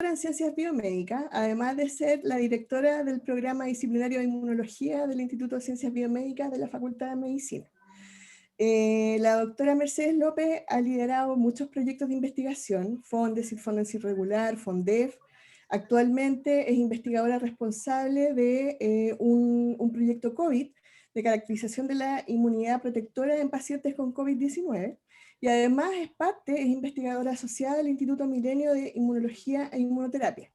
en Ciencias Biomédicas, además de ser la directora del programa disciplinario de Inmunología del Instituto de Ciencias Biomédicas de la Facultad de Medicina. La doctora Mercedes López ha liderado muchos proyectos de investigación, FONDES y FONDES Irregular, FONDEF. Actualmente es investigadora responsable de un proyecto COVID de caracterización de la inmunidad protectora en pacientes con COVID-19. Y además es investigadora asociada del Instituto Milenio de Inmunología e Inmunoterapia.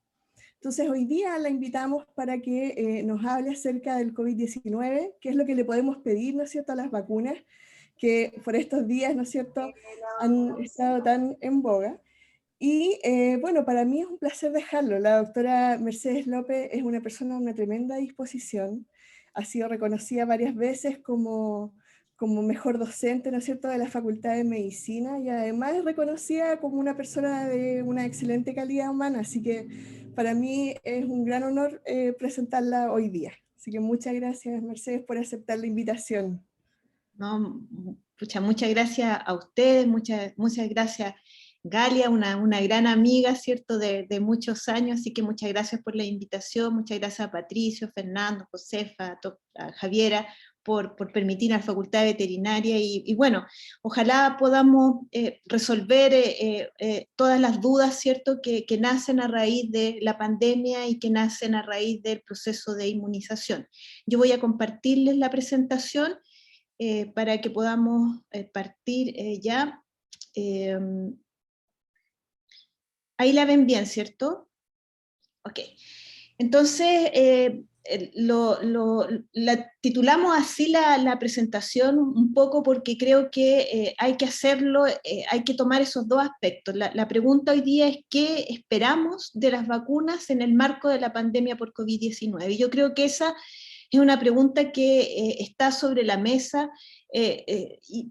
Entonces hoy día la invitamos para que nos hable acerca del COVID-19, qué es lo que le podemos pedir, ¿no es cierto?, a las vacunas, que por estos días, ¿no es cierto?, han estado tan en boga. Y bueno, para mí es un placer dejarlo. La doctora Mercedes López es una persona de una tremenda disposición, ha sido reconocida varias veces como mejor docente, ¿no es cierto?, de la Facultad de Medicina, y además es reconocida como una persona de una excelente calidad humana, así que para mí es un gran honor presentarla hoy día. Así que muchas gracias, Mercedes, por aceptar la invitación. No, muchas gracias a ustedes, muchas gracias Galia, una gran amiga, ¿cierto?, de muchos años, así que muchas gracias por la invitación, muchas gracias a Patricio, Fernando, Josefa, a Javiera, por permitir a la Facultad Veterinaria, y bueno, ojalá podamos resolver todas las dudas, ¿cierto?, que nacen a raíz de la pandemia y que nacen a raíz del proceso de inmunización. Yo voy a compartirles la presentación, para que podamos partir ya. Ahí la ven bien, ¿cierto? Ok. Entonces, la titulamos así la presentación un poco porque creo que hay que hacerlo, hay que tomar esos dos aspectos. La pregunta hoy día es ¿qué esperamos de las vacunas en el marco de la pandemia por COVID-19? Y yo creo que esa es una pregunta que está sobre la mesa,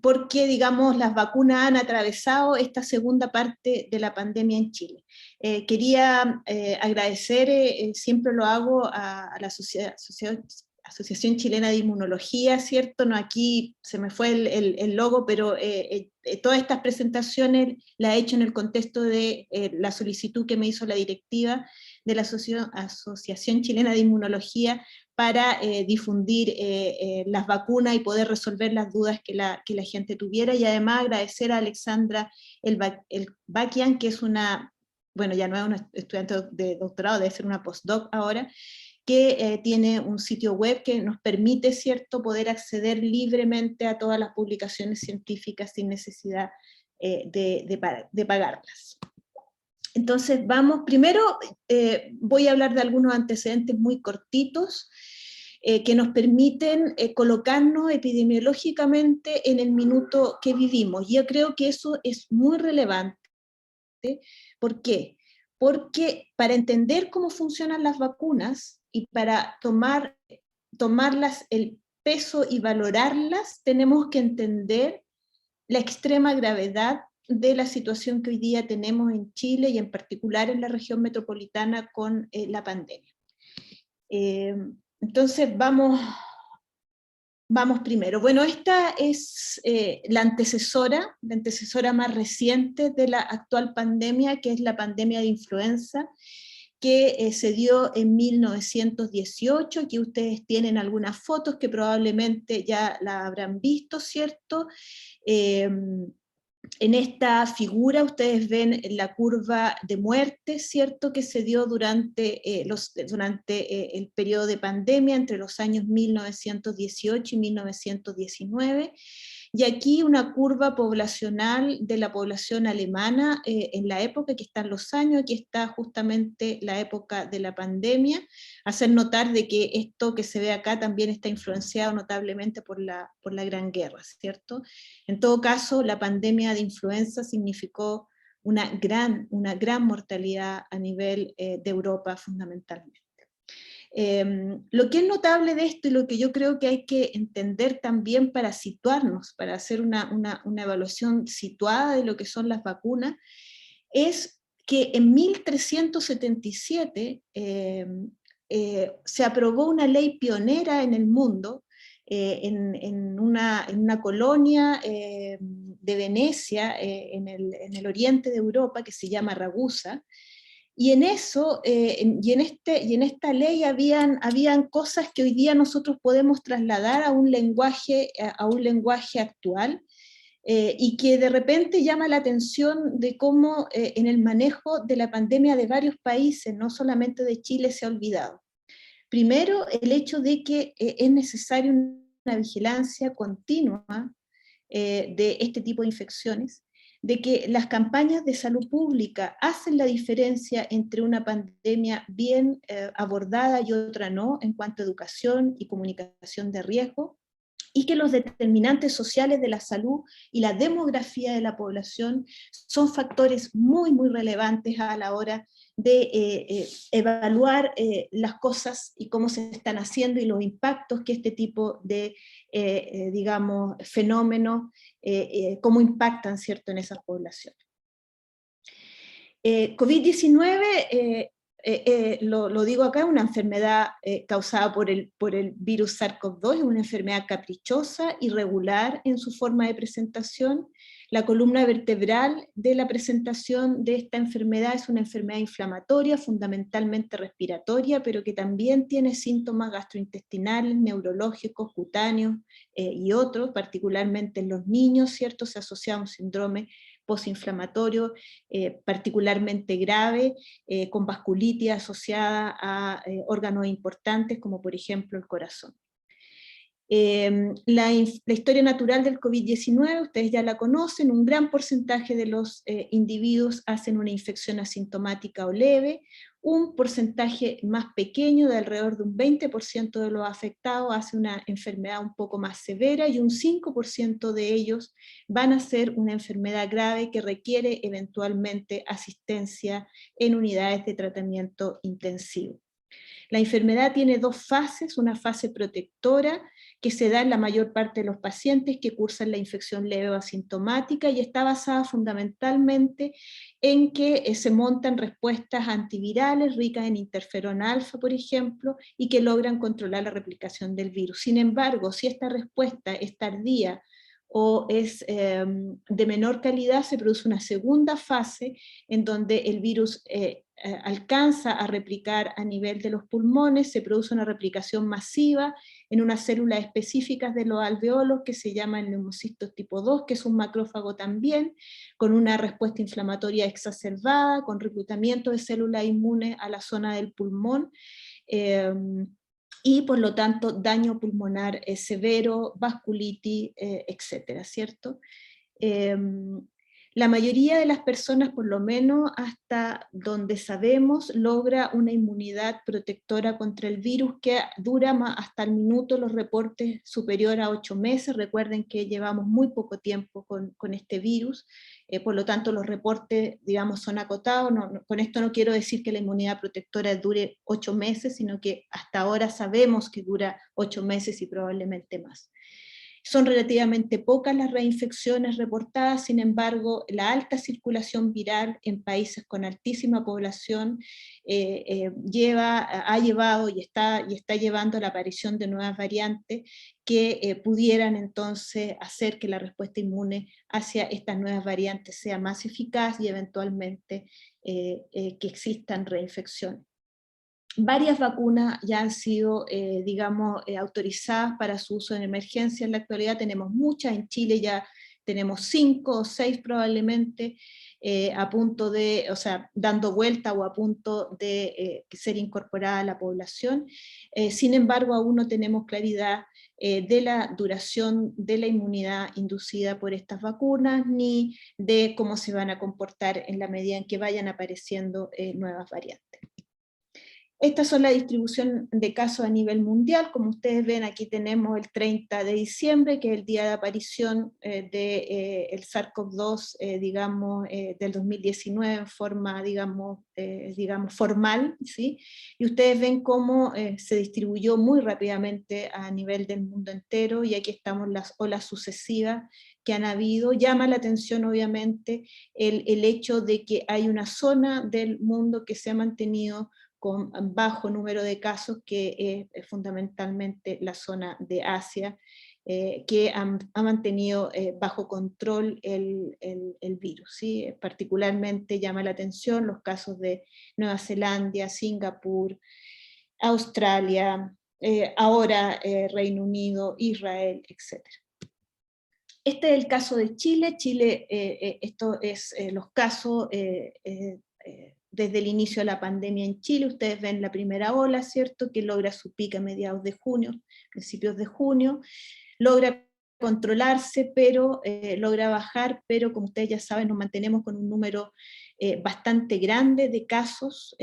porque, digamos, las vacunas han atravesado esta segunda parte de la pandemia en Chile. Quería agradecer, siempre lo hago, a la Asociación Chilena de Inmunología, ¿cierto? No, aquí se me fue el logo, pero todas estas presentaciones las he hecho en el contexto de la solicitud que me hizo la directiva de la Asociación Chilena de Inmunología para difundir las vacunas y poder resolver las dudas que la gente tuviera, y además agradecer a Alexandra Elbakian, que es una, bueno, ya no es una estudiante de doctorado, debe ser una postdoc ahora, que tiene un sitio web que nos permite, ¿cierto?, poder acceder libremente a todas las publicaciones científicas sin necesidad de pagarlas. Entonces vamos, primero voy a hablar de algunos antecedentes muy cortitos que nos permiten colocarnos epidemiológicamente en el minuto que vivimos. Yo creo que eso es muy relevante. ¿Por qué? Porque para entender cómo funcionan las vacunas y para tomarlas el peso y valorarlas, tenemos que entender la extrema gravedad de la situación que hoy día tenemos en Chile y en particular en la región metropolitana con la pandemia. Entonces vamos primero. Bueno, esta es la antecesora más reciente de la actual pandemia, que es la pandemia de influenza, que se dio en 1918, aquí ustedes tienen algunas fotos que probablemente ya la habrán visto, ¿cierto? En esta figura ustedes ven la curva de muerte, ¿cierto?, que se dio durante el periodo de pandemia entre los años 1918 y 1919, y aquí una curva poblacional de la población alemana en la época, que están los años, aquí está justamente la época de la pandemia. Hacer notar de que esto que se ve acá también está influenciado notablemente por la Gran Guerra, ¿cierto? En todo caso, la pandemia de influenza significó una gran mortalidad a nivel de Europa fundamentalmente. Lo que es notable de esto y lo que yo creo que hay que entender también para situarnos, para hacer una evaluación situada de lo que son las vacunas, es que en 1377 se aprobó una ley pionera en el mundo, en una colonia de Venecia, en el oriente de Europa, que se llama Ragusa, Y en eso, y en esta ley habían cosas que hoy día nosotros podemos trasladar a un lenguaje actual, y que de repente llama la atención de cómo en el manejo de la pandemia de varios países, no solamente de Chile, se ha olvidado. Primero, el hecho de que es necesaria una vigilancia continua de este tipo de infecciones, de que las campañas de salud pública hacen la diferencia entre una pandemia bien abordada y otra no, en cuanto a educación y comunicación de riesgo, y que los determinantes sociales de la salud y la demografía de la población son factores muy, muy relevantes a la hora de evaluar las cosas y cómo se están haciendo y los impactos que este tipo de, digamos, fenómenos, cómo impactan, ¿cierto?, en esas poblaciones. COVID-19, lo digo acá, es una enfermedad causada por el virus SARS-CoV-2, es una enfermedad caprichosa, irregular en su forma de presentación. La columna vertebral de la presentación de esta enfermedad es una enfermedad inflamatoria, fundamentalmente respiratoria, pero que también tiene síntomas gastrointestinales, neurológicos, cutáneos y otros, particularmente en los niños, ¿cierto? Se asocia a un síndrome postinflamatorio particularmente grave, con vasculitis asociada a órganos importantes como por ejemplo el corazón. La historia natural del COVID-19, ustedes ya la conocen, un gran porcentaje de los individuos hacen una infección asintomática o leve, un porcentaje más pequeño, de alrededor de un 20% de los afectados, hace una enfermedad un poco más severa, y un 5% de ellos van a ser una enfermedad grave que requiere eventualmente asistencia en unidades de tratamiento intensivo. La enfermedad tiene dos fases, una fase protectora, que se da en la mayor parte de los pacientes que cursan la infección leve o asintomática, y está basada fundamentalmente en que se montan respuestas antivirales ricas en interferón alfa, por ejemplo, y que logran controlar la replicación del virus. Sin embargo, si esta respuesta es tardía o es de menor calidad, se produce una segunda fase en donde el virus alcanza a replicar a nivel de los pulmones, se produce una replicación masiva en unas células específicas de los alveolos que se llaman neumocitos tipo 2, que es un macrófago también, con una respuesta inflamatoria exacerbada, con reclutamiento de células inmunes a la zona del pulmón, y por lo tanto daño pulmonar severo, vasculitis, etcétera, ¿cierto? La mayoría de las personas, por lo menos hasta donde sabemos, logra una inmunidad protectora contra el virus que dura hasta el minuto, los reportes superior a 8 meses. Recuerden que llevamos muy poco tiempo con este virus, por lo tanto los reportes, digamos, son acotados. Con esto no quiero decir que la inmunidad protectora dure 8 meses, sino que hasta ahora sabemos que dura 8 meses y probablemente más. Son relativamente pocas las reinfecciones reportadas, sin embargo, la alta circulación viral en países con altísima población ha llevado y está llevando a la aparición de nuevas variantes que pudieran entonces hacer que la respuesta inmune hacia estas nuevas variantes sea más eficaz y eventualmente que existan reinfecciones. Varias vacunas ya han sido, digamos, autorizadas para su uso en emergencia. En la actualidad tenemos muchas, en Chile ya tenemos 5 o 6 probablemente, a punto de, o sea, dando vuelta o a punto de ser incorporada a la población. Sin embargo, aún no tenemos claridad de la duración de la inmunidad inducida por estas vacunas, ni de cómo se van a comportar en la medida en que vayan apareciendo nuevas variantes. Estas son la distribución de casos a nivel mundial. Como ustedes ven, aquí tenemos el 30 de diciembre, que es el día de aparición del SARS-CoV-2, digamos, del 2019 en forma, digamos, formal, ¿sí? Y ustedes ven cómo se distribuyó muy rápidamente a nivel del mundo entero, y aquí estamos las olas sucesivas que han habido. Llama la atención, obviamente, el hecho de que hay una zona del mundo que se ha mantenido con bajo número de casos, que es fundamentalmente la zona de Asia, que ha mantenido bajo control el virus, ¿sí? Particularmente llama la atención los casos de Nueva Zelanda, Singapur, Australia, ahora Reino Unido, Israel, etc. Este es el caso de Chile. Chile, esto es los casos desde el inicio de la pandemia en Chile. Ustedes ven la primera ola, ¿cierto?, que logra su pico a mediados de junio, principios de junio, logra controlarse, pero logra bajar, pero como ustedes ya saben, nos mantenemos con un número bastante grande de casos,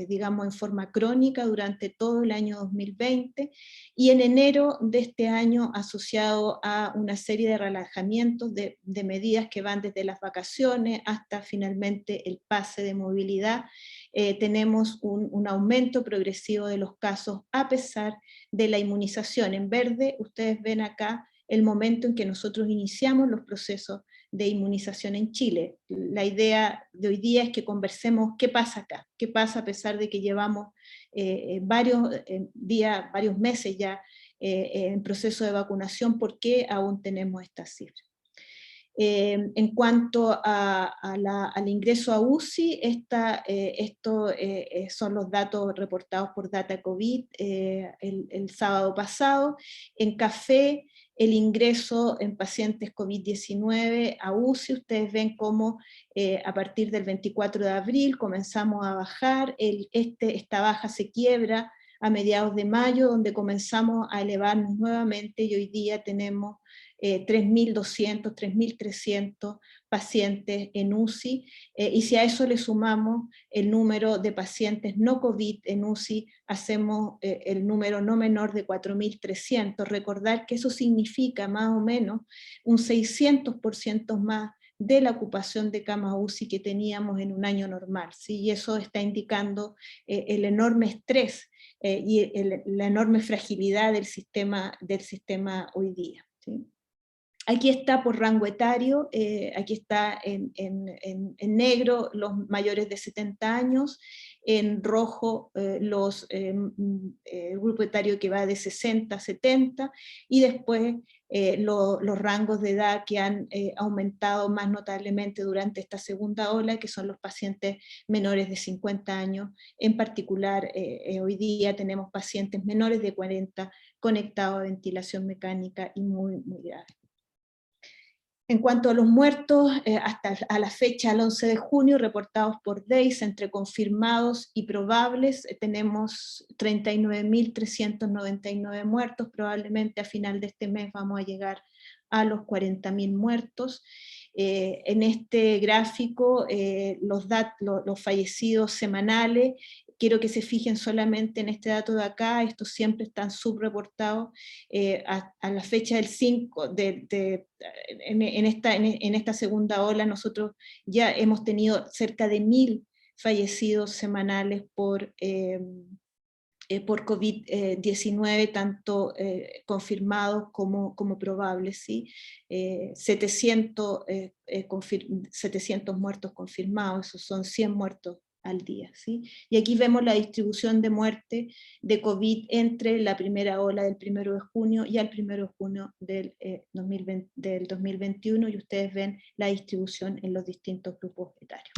digamos en forma crónica durante todo el año 2020, y en enero de este año, asociado a una serie de relajamientos de medidas que van desde las vacaciones hasta finalmente el pase de movilidad, tenemos un aumento progresivo de los casos a pesar de la inmunización. En verde, ustedes ven acá el momento en que nosotros iniciamos los procesos de inmunización en Chile. La idea de hoy día es que conversemos qué pasa acá, qué pasa a pesar de que llevamos varios días, varios meses ya en proceso de vacunación, por qué aún tenemos estas cifras. En cuanto al ingreso a UCI, estos son los datos reportados por Data COVID el sábado pasado. En café, el ingreso en pacientes COVID-19 a UCI, ustedes ven cómo a partir del 24 de abril comenzamos a bajar, esta baja se quiebra a mediados de mayo, donde comenzamos a elevarnos nuevamente, y hoy día tenemos 3.200, 3.300 pacientes en UCI, y si a eso le sumamos el número de pacientes no COVID en UCI, hacemos el número no menor de 4.300. Recordar que eso significa más o menos un 600% más de la ocupación de camas UCI que teníamos en un año normal, ¿sí? Y eso está indicando el enorme estrés y la enorme fragilidad del sistema hoy día, ¿sí? Aquí está por rango etario, aquí está en negro los mayores de 70 años, en rojo el grupo etario que va de 60 a 70, y después los rangos de edad que han aumentado más notablemente durante esta segunda ola, que son los pacientes menores de 50 años, en particular hoy día tenemos pacientes menores de 40 conectados a ventilación mecánica y muy, muy graves. En cuanto a los muertos, hasta a la fecha, el 11 de junio, reportados por DEIS, entre confirmados y probables, tenemos 39.399 muertos, probablemente a final de este mes vamos a llegar a los 40.000 muertos. En este gráfico, los fallecidos semanales, quiero que se fijen solamente en este dato de acá, estos siempre están subreportados a la fecha del 5, en esta segunda ola nosotros ya hemos tenido cerca de 1.000 fallecidos semanales por COVID-19, tanto confirmados como probables, ¿sí? 700 muertos confirmados, esos son 100 muertos al día, ¿sí? Y aquí vemos la distribución de muerte de COVID entre la primera ola del 1 de junio y al 1 de junio del 2021, y ustedes ven la distribución en los distintos grupos etarios.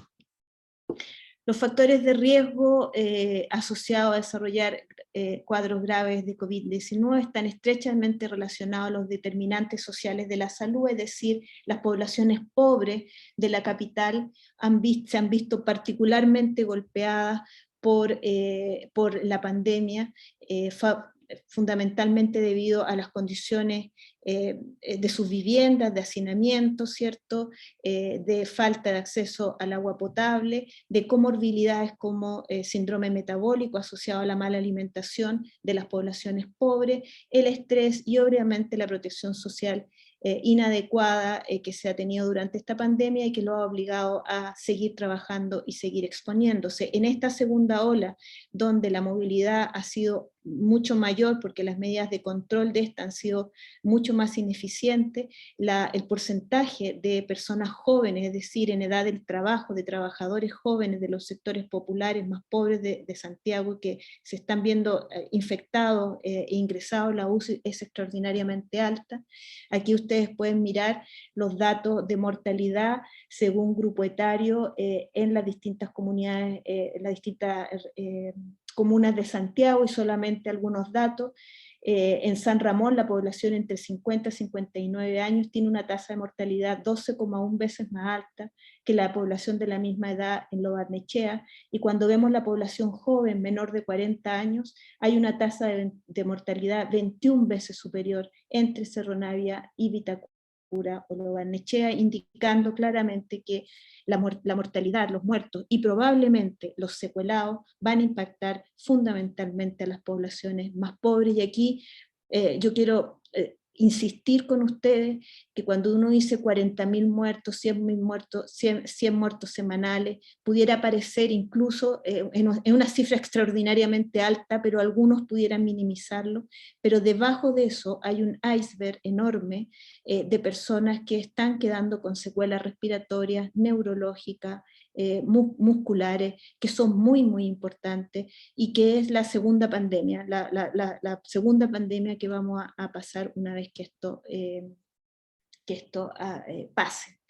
Los factores de riesgo asociados a desarrollar cuadros graves de COVID-19 están estrechamente relacionados a los determinantes sociales de la salud, es decir, las poblaciones pobres de la capital se han visto particularmente golpeadas por la pandemia, fundamentalmente debido a las condiciones de sus viviendas, de hacinamiento, ¿cierto? De falta de acceso al agua potable, de comorbilidades como síndrome metabólico asociado a la mala alimentación de las poblaciones pobres, el estrés y obviamente la protección social inadecuada que se ha tenido durante esta pandemia y que lo ha obligado a seguir trabajando y seguir exponiéndose. En esta segunda ola, donde la movilidad ha sido mucho mayor porque las medidas de control de esta han sido mucho más ineficientes. El porcentaje de personas jóvenes, es decir, en edad del trabajo, de trabajadores jóvenes de los sectores populares más pobres de Santiago, que se están viendo infectados e ingresados a la UCI, es extraordinariamente alta. Aquí ustedes pueden mirar los datos de mortalidad según grupo etario en las distintas comunidades, en las distintas comunas de Santiago, y solamente algunos datos. En San Ramón, la población entre 50 y 59 años tiene una tasa de mortalidad 12,1 veces más alta que la población de la misma edad en Lo Barnechea, y cuando vemos la población joven menor de 40 años, hay una tasa de mortalidad 21 veces superior entre Cerro Navia y Vitacura o Lo Barnechea, indicando claramente que la mortalidad, los muertos y probablemente los secuelados van a impactar fundamentalmente a las poblaciones más pobres. Y aquí yo quiero insistir con ustedes que cuando uno dice 40.000 muertos, 100.000 muertos, 100 muertos semanales, pudiera parecer incluso en una cifra extraordinariamente alta, pero algunos pudieran minimizarlo, pero debajo de eso hay un iceberg enorme de personas que están quedando con secuelas respiratorias, neurológicas, musculares, que son muy, muy importantes, y que es la segunda pandemia, la segunda pandemia que vamos a pasar una vez que esto pase.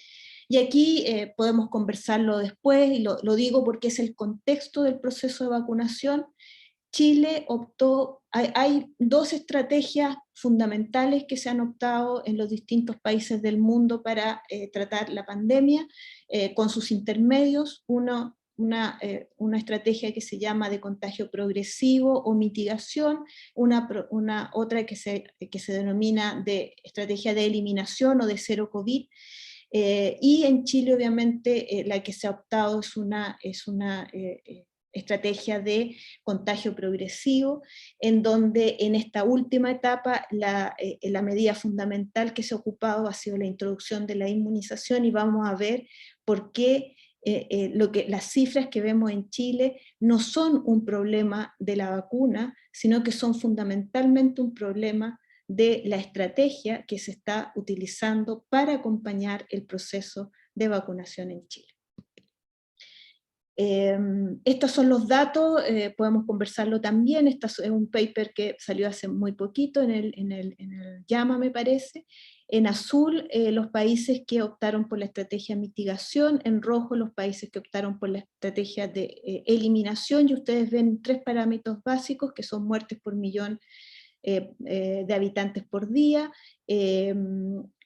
Y aquí podemos conversarlo después, y lo digo porque es el contexto del proceso de vacunación. Chile optó, hay dos estrategias fundamentales que se han optado en los distintos países del mundo para tratar la pandemia, con sus intermedios. Una estrategia que se llama de contagio progresivo o mitigación, otra que se denomina de estrategia de eliminación o de cero COVID, y en Chile obviamente la que se ha optado es una estrategia de contagio progresivo, en donde en esta última etapa la medida fundamental que se ha ocupado ha sido la introducción de la inmunización, y vamos a ver por qué las cifras que vemos en Chile no son un problema de la vacuna, sino que son fundamentalmente un problema de la estrategia que se está utilizando para acompañar el proceso de vacunación en Chile. Estos son los datos, podemos conversarlo también. Este es un paper que salió hace muy poquito en el JAMA, me parece. En azul, los países que optaron por la estrategia de mitigación; en rojo, los países que optaron por la estrategia de eliminación, y ustedes ven tres parámetros básicos que son muertes por millón de habitantes por día,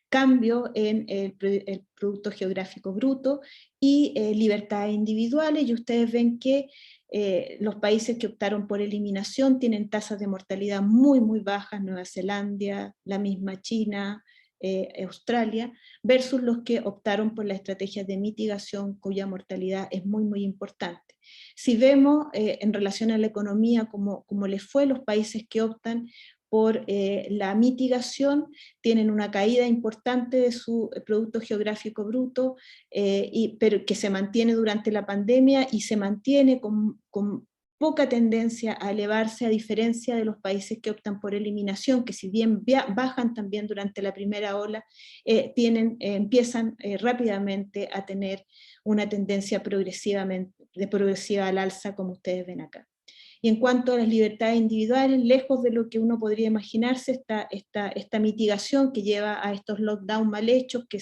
cambio en el Producto Geográfico Bruto y libertades individuales, y ustedes ven que los países que optaron por eliminación tienen tasas de mortalidad muy, muy bajas: Nueva Zelanda, la misma China, Australia, versus los que optaron por la estrategia de mitigación, cuya mortalidad es muy, muy importante. Si vemos en relación a la economía como les fue, los países que optan por la mitigación tienen una caída importante de su Producto Geográfico Bruto, pero que se mantiene durante la pandemia, y se mantiene con poca tendencia a elevarse, a diferencia de los países que optan por eliminación, que si bien bajan también durante la primera ola, empiezan rápidamente a tener una tendencia progresiva al alza, como ustedes ven acá. Y en cuanto a las libertades individuales, lejos de lo que uno podría imaginarse, esta mitigación que lleva a estos lockdowns mal hechos, que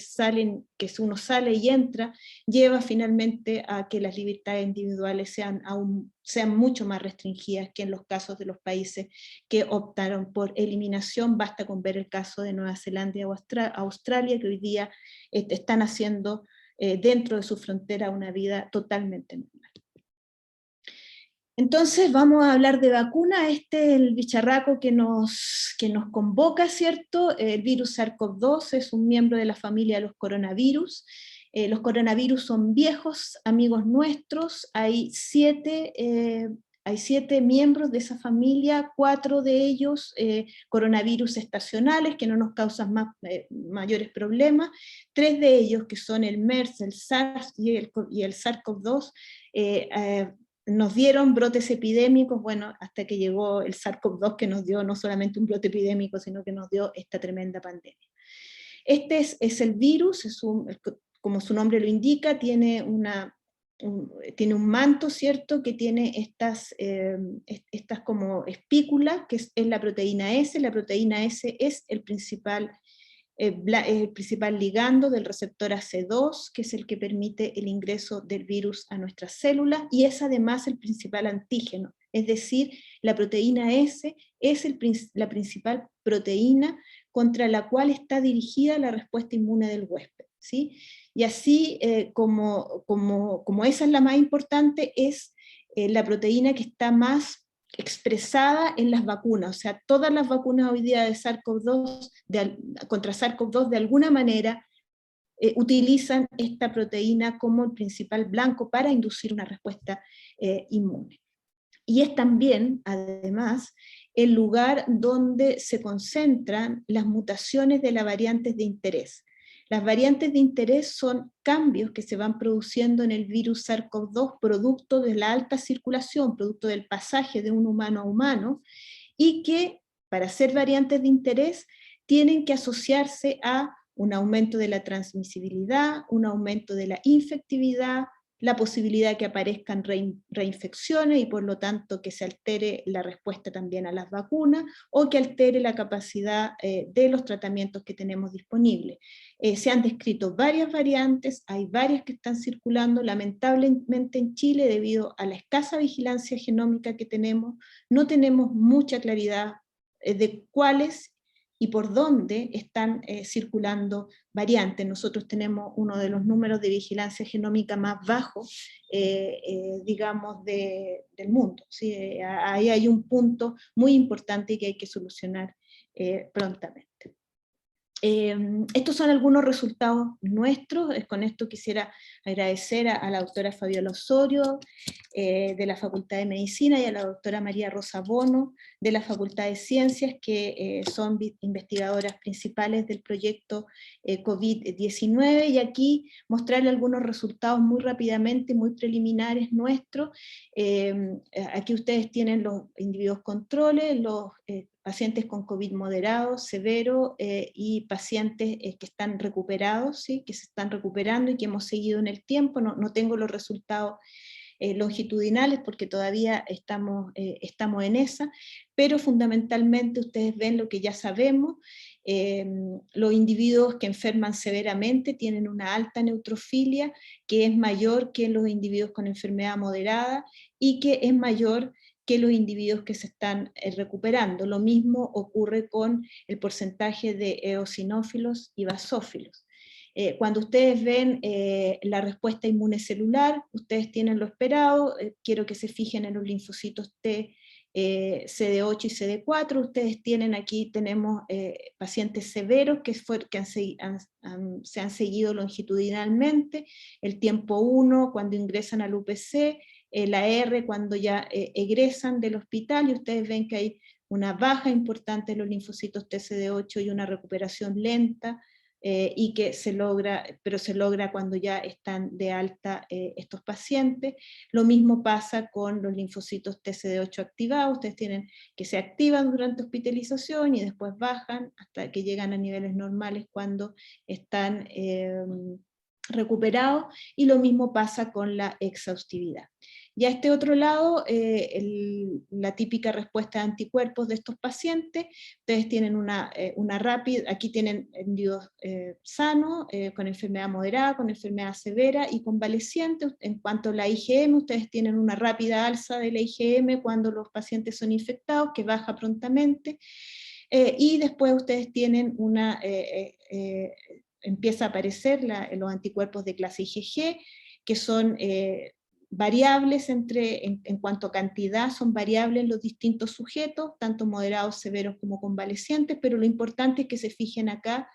uno sale y entra, lleva finalmente a que las libertades individuales sean mucho más restringidas que en los casos de los países que optaron por eliminación. Basta con ver el caso de Nueva Zelanda y Australia, que hoy día están haciendo dentro de su frontera una vida totalmente normal. Entonces vamos a hablar de vacuna. Este es el bicharraco que nos convoca, ¿cierto? El virus SARS-CoV-2 es un miembro de la familia de los coronavirus. Los coronavirus son viejos amigos nuestros. Hay siete miembros de esa familia, 4 de ellos coronavirus estacionales que no nos causan mayores problemas, 3 de ellos, que son el MERS, el SARS y el SARS-CoV-2, nos dieron brotes epidémicos, bueno, hasta que llegó el SARS-CoV-2 que nos dio no solamente un brote epidémico, sino que nos dio esta tremenda pandemia. Este es el virus, como su nombre lo indica, tiene un manto, ¿cierto?, que tiene estas como espículas, que es la proteína S. La proteína S es el principal ligando del receptor AC2, que es el que permite el ingreso del virus a nuestras células, y es además el principal antígeno, es decir, la proteína S es la principal proteína contra la cual está dirigida la respuesta inmune del huésped, ¿sí? Y así, como esa es la más importante, es la proteína que está más expresada en las vacunas, o sea, todas las vacunas hoy día de SARS-CoV-2, contra SARS-CoV-2 de alguna manera utilizan esta proteína como el principal blanco para inducir una respuesta inmune. Y es también, además, el lugar donde se concentran las mutaciones de las variantes de interés. Las variantes de interés son cambios que se van produciendo en el virus SARS-CoV-2 producto de la alta circulación, producto del pasaje de un humano a humano, y que para ser variantes de interés tienen que asociarse a un aumento de la transmisibilidad, un aumento de la infectividad, la posibilidad de que aparezcan reinfecciones y por lo tanto que se altere la respuesta también a las vacunas o que altere la capacidad de los tratamientos que tenemos disponibles. Se han descrito varias variantes, hay varias que están circulando, lamentablemente en Chile debido a la escasa vigilancia genómica que tenemos, no tenemos mucha claridad de cuáles y por dónde están circulando variantes. Nosotros tenemos uno de los números de vigilancia genómica más bajos, digamos, del mundo, ¿sí? Ahí hay un punto muy importante que hay que solucionar prontamente. Estos son algunos resultados nuestros. Con esto quisiera agradecer a la doctora Fabiola Osorio de la Facultad de Medicina y a la doctora María Rosa Bono de la Facultad de Ciencias, que son investigadoras principales del proyecto COVID-19, y aquí mostrarle algunos resultados muy rápidamente, muy preliminares nuestros. Aquí ustedes tienen los individuos controles, los pacientes con COVID moderado, severo y pacientes que están recuperados, ¿sí? Que se están recuperando y que hemos seguido en el tiempo. No tengo los resultados longitudinales porque todavía estamos en esa, pero fundamentalmente ustedes ven lo que ya sabemos. Los individuos que enferman severamente tienen una alta neutrofilia que es mayor que los individuos con enfermedad moderada y que es mayor que los individuos que se están recuperando. Lo mismo ocurre con el porcentaje de eosinófilos y basófilos. Cuando ustedes ven la respuesta inmune celular, ustedes tienen lo esperado. Quiero que se fijen en los linfocitos T, CD8 y CD4. Ustedes tienen aquí, tenemos pacientes severos que se han seguido longitudinalmente, el tiempo 1 cuando ingresan al UPC, la R cuando ya egresan del hospital, y ustedes ven que hay una baja importante de los linfocitos TCD8 y una recuperación lenta, y que se logra cuando ya están de alta estos pacientes. Lo mismo pasa con los linfocitos TCD8 activados. Ustedes tienen que se activan durante hospitalización y después bajan hasta que llegan a niveles normales cuando están recuperados, y lo mismo pasa con la exhaustividad. Y a este otro lado, la típica respuesta de anticuerpos de estos pacientes. Ustedes tienen una rápida, aquí tienen individuos sanos, con enfermedad moderada, con enfermedad severa y convaleciente. En cuanto a la IgM, ustedes tienen una rápida alza de la IgM cuando los pacientes son infectados, que baja prontamente, y después ustedes tienen empieza a aparecer los anticuerpos de clase IgG, que son variables en cuanto a cantidad, son variables en los distintos sujetos, tanto moderados, severos como convalecientes, pero lo importante es que se fijen acá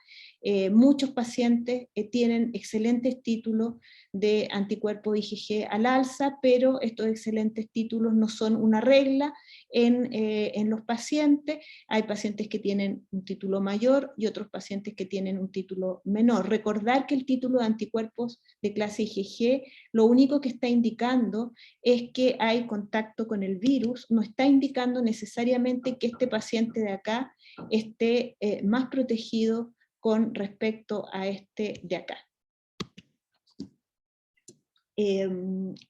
muchos pacientes tienen excelentes títulos de anticuerpos IgG al alza, pero estos excelentes títulos no son una regla en los pacientes. Hay pacientes que tienen un título mayor y otros pacientes que tienen un título menor. Recordar que el título de anticuerpos de clase IgG lo único que está indicando es que hay contacto con el virus, no está indicando necesariamente que este paciente de acá esté más protegido con respecto a este de acá.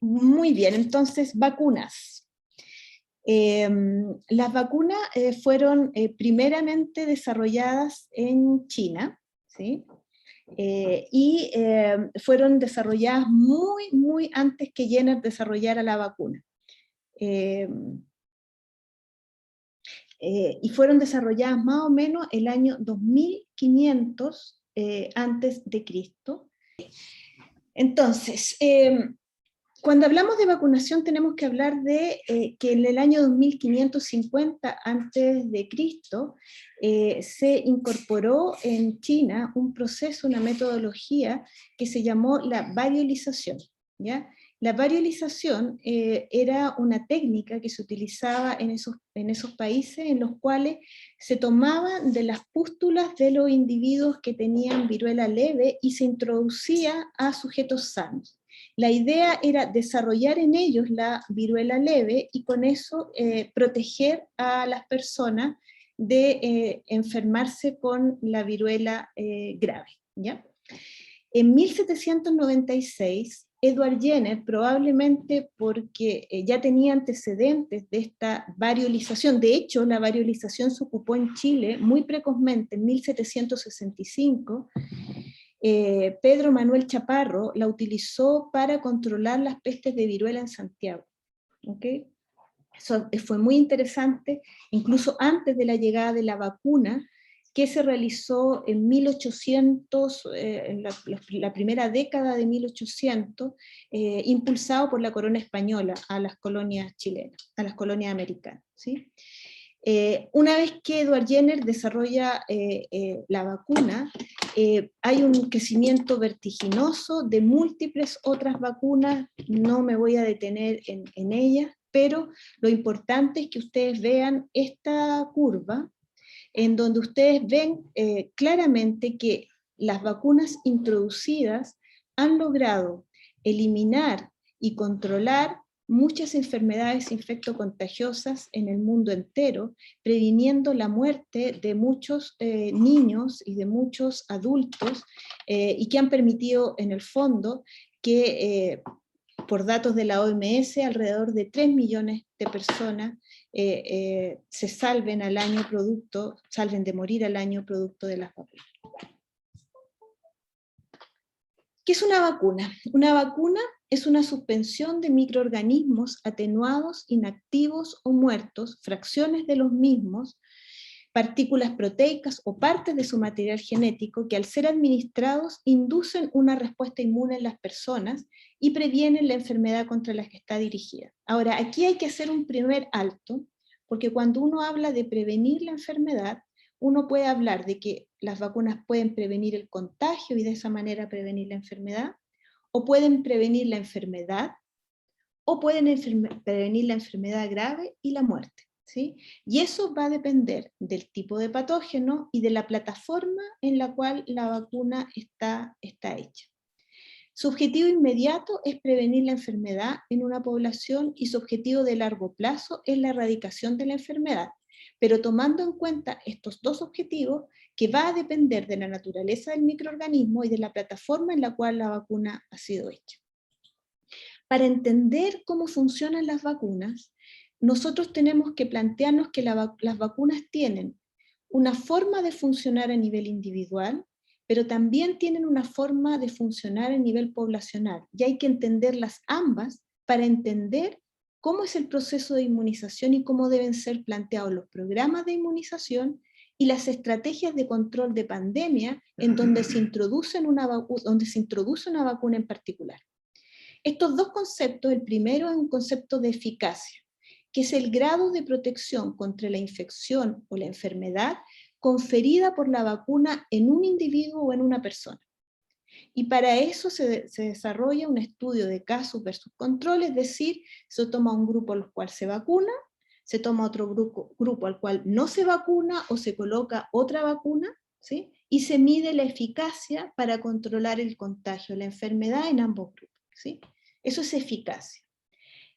Muy bien, entonces vacunas. Las vacunas fueron primeramente desarrolladas en China, ¿sí? Y fueron desarrolladas muy antes que Jenner desarrollara la vacuna. Y fueron desarrolladas más o menos el año 2500 antes de Cristo. Entonces, cuando hablamos de vacunación tenemos que hablar de que en el año 2550 antes de Cristo se incorporó en China un proceso, una metodología que se llamó la variolización, ¿ya? La variolización era una técnica que se utilizaba en esos países en los cuales se tomaban de las pústulas de los individuos que tenían viruela leve y se introducía a sujetos sanos. La idea era desarrollar en ellos la viruela leve y con eso proteger a las personas de enfermarse con la viruela grave, ¿ya? En 1796, Edward Jenner, probablemente porque ya tenía antecedentes de esta variolización, de hecho la variolización se ocupó en Chile muy precozmente, en 1765, Pedro Manuel Chaparro la utilizó para controlar las pestes de viruela en Santiago. ¿Okay? Eso fue muy interesante, incluso antes de la llegada de la vacuna, que se realizó en 1800, en la primera década de 1800, impulsado por la corona española a las colonias chilenas, a las colonias americanas, ¿sí? Una vez que Edward Jenner desarrolla la vacuna, hay un crecimiento vertiginoso de múltiples otras vacunas, no me voy a detener en ellas, pero lo importante es que ustedes vean esta curva, en donde ustedes ven claramente que las vacunas introducidas han logrado eliminar y controlar muchas enfermedades infectocontagiosas en el mundo entero, previniendo la muerte de muchos niños y de muchos adultos, y que han permitido en el fondo que, por datos de la OMS, alrededor de 3 millones de personas se salven al año salven de morir al año producto de las vacunas. ¿Qué es una vacuna? Una vacuna es una suspensión de microorganismos atenuados, inactivos o muertos, fracciones de los mismos, partículas proteicas o partes de su material genético que al ser administrados inducen una respuesta inmune en las personas y previenen la enfermedad contra la que está dirigida. Ahora, aquí hay que hacer un primer alto, porque cuando uno habla de prevenir la enfermedad, uno puede hablar de que las vacunas pueden prevenir el contagio y de esa manera prevenir la enfermedad, o pueden prevenir la enfermedad, o pueden prevenir la enfermedad grave y la muerte, ¿sí? Y eso va a depender del tipo de patógeno y de la plataforma en la cual la vacuna está hecha. Su objetivo inmediato es prevenir la enfermedad en una población y su objetivo de largo plazo es la erradicación de la enfermedad, pero tomando en cuenta estos dos objetivos que va a depender de la naturaleza del microorganismo y de la plataforma en la cual la vacuna ha sido hecha. Para entender cómo funcionan las vacunas, nosotros tenemos que plantearnos que las vacunas tienen una forma de funcionar a nivel individual, pero también tienen una forma de funcionar a nivel poblacional, y hay que entenderlas ambas para entender cómo es el proceso de inmunización y cómo deben ser planteados los programas de inmunización y las estrategias de control de pandemia en donde se introduce una vacuna en particular. Estos dos conceptos, el primero es un concepto de eficacia, que es el grado de protección contra la infección o la enfermedad conferida por la vacuna en un individuo o en una persona. Y para eso se desarrolla un estudio de casos versus control, es decir, se toma un grupo al cual se vacuna, se toma otro grupo al cual no se vacuna o se coloca otra vacuna, ¿sí? Y se mide la eficacia para controlar el contagio, la enfermedad en ambos grupos, ¿sí? Eso es eficacia.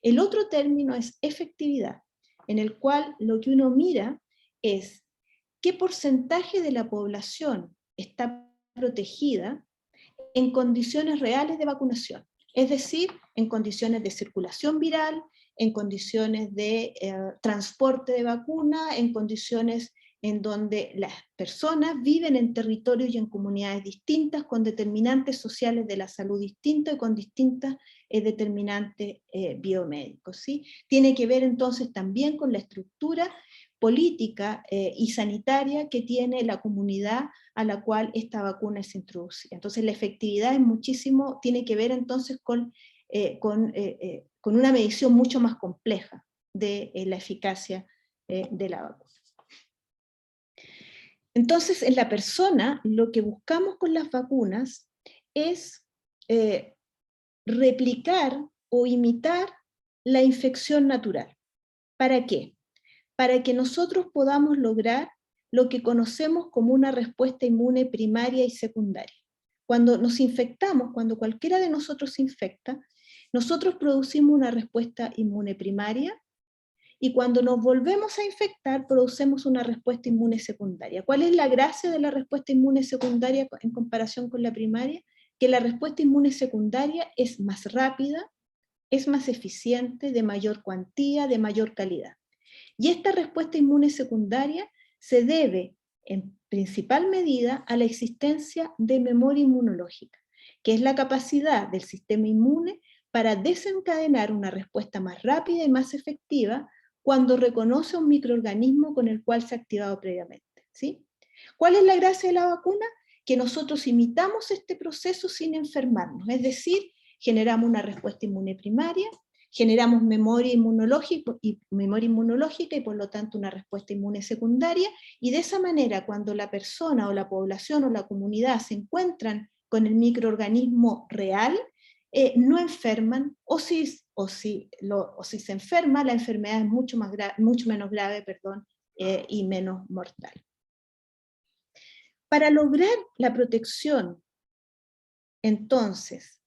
El otro término es efectividad, en el cual lo que uno mira es qué porcentaje de la población está protegida en condiciones reales de vacunación, es decir, en condiciones de circulación viral, en condiciones de transporte de vacuna, en condiciones en donde las personas viven en territorios y en comunidades distintas, con determinantes sociales de la salud distintos y con distintas determinantes biomédicos, ¿sí? Tiene que ver entonces también con la estructura política y sanitaria que tiene la comunidad a la cual esta vacuna es introducida. Entonces la efectividad es muchísimo, tiene que ver entonces con una medición mucho más compleja de la eficacia de la vacuna. Entonces en la persona lo que buscamos con las vacunas es replicar o imitar la infección natural. ¿Para qué? Para que nosotros podamos lograr lo que conocemos como una respuesta inmune primaria y secundaria. Cuando nos infectamos, cuando cualquiera de nosotros se infecta, nosotros producimos una respuesta inmune primaria y cuando nos volvemos a infectar, producimos una respuesta inmune secundaria. ¿Cuál es la gracia de la respuesta inmune secundaria en comparación con la primaria? Que la respuesta inmune secundaria es más rápida, es más eficiente, de mayor cuantía, de mayor calidad. Y esta respuesta inmune secundaria se debe, en principal medida, a la existencia de memoria inmunológica, que es la capacidad del sistema inmune para desencadenar una respuesta más rápida y más efectiva cuando reconoce un microorganismo con el cual se ha activado previamente, ¿sí? ¿Cuál es la gracia de la vacuna? Que nosotros imitamos este proceso sin enfermarnos, es decir, generamos una respuesta inmune primaria, generamos memoria inmunológica y por lo tanto una respuesta inmune secundaria, y de esa manera cuando la persona o la población o la comunidad se encuentran con el microorganismo real, no enferman, o si se enferma, la enfermedad es mucho menos grave, y menos mortal. Para lograr la protección, entonces,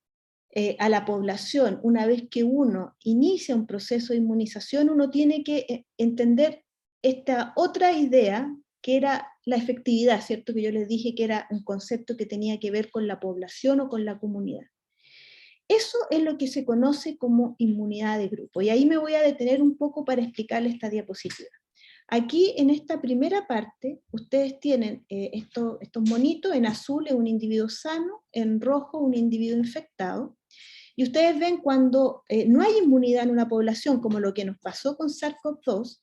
a la población, una vez que uno inicia un proceso de inmunización, uno tiene que entender esta otra idea, que era la efectividad, ¿cierto? Que yo les dije que era un concepto que tenía que ver con la población o con la comunidad. Eso es lo que se conoce como inmunidad de grupo, y ahí me voy a detener un poco para explicarle esta diapositiva. Aquí en esta primera parte, ustedes tienen estos monitos, en azul es un individuo sano, en rojo un individuo infectado, y ustedes ven cuando no hay inmunidad en una población, como lo que nos pasó con SARS-CoV-2,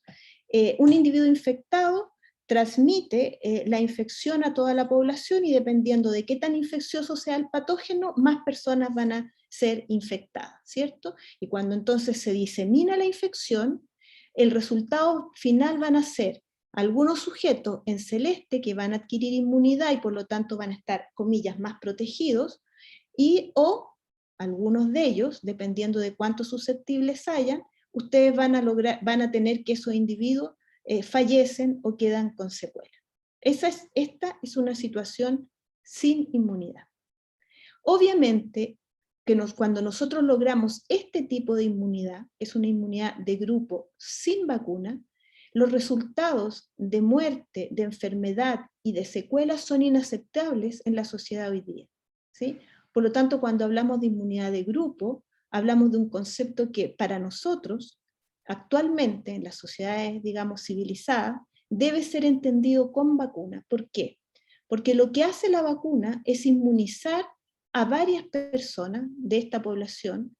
un individuo infectado transmite la infección a toda la población y dependiendo de qué tan infeccioso sea el patógeno, más personas van a ser infectadas, ¿cierto? Y cuando entonces se disemina la infección, el resultado final van a ser algunos sujetos en celeste que van a adquirir inmunidad y por lo tanto van a estar, comillas, más protegidos, o algunos de ellos, dependiendo de cuántos susceptibles hayan, ustedes van a tener que esos individuos fallecen o quedan con secuelas. Esta es una situación sin inmunidad. Obviamente, cuando nosotros logramos este tipo de inmunidad, es una inmunidad de grupo sin vacuna, los resultados de muerte, de enfermedad y de secuelas son inaceptables en la sociedad hoy día, ¿sí? Por lo tanto, cuando hablamos de inmunidad de grupo, hablamos de un concepto que para nosotros, actualmente en las sociedades, digamos, civilizadas, debe ser entendido con vacuna. ¿Por qué? Porque lo que hace la vacuna es inmunizar a varias personas de esta población,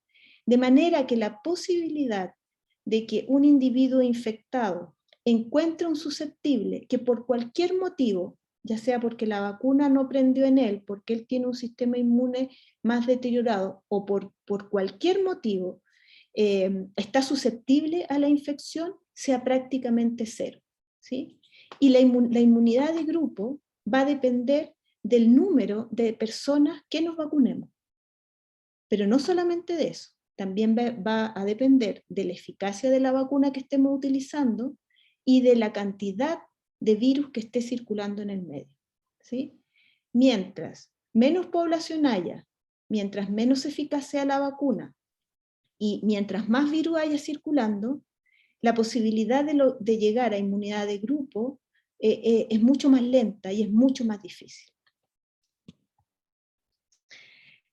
de manera que la posibilidad de que un individuo infectado encuentre un susceptible que por cualquier motivo, ya sea porque la vacuna no prendió en él, porque él tiene un sistema inmune más deteriorado, o por cualquier motivo está susceptible a la infección, sea prácticamente cero, ¿sí? Y la inmunidad de grupo va a depender del número de personas que nos vacunemos. Pero no solamente de eso, también va a depender de la eficacia de la vacuna que estemos utilizando y de la cantidad de virus que esté circulando en el medio, ¿sí? Mientras menos población haya, mientras menos eficaz sea la vacuna y mientras más virus haya circulando, la posibilidad de llegar a inmunidad de grupo es mucho más lenta y es mucho más difícil.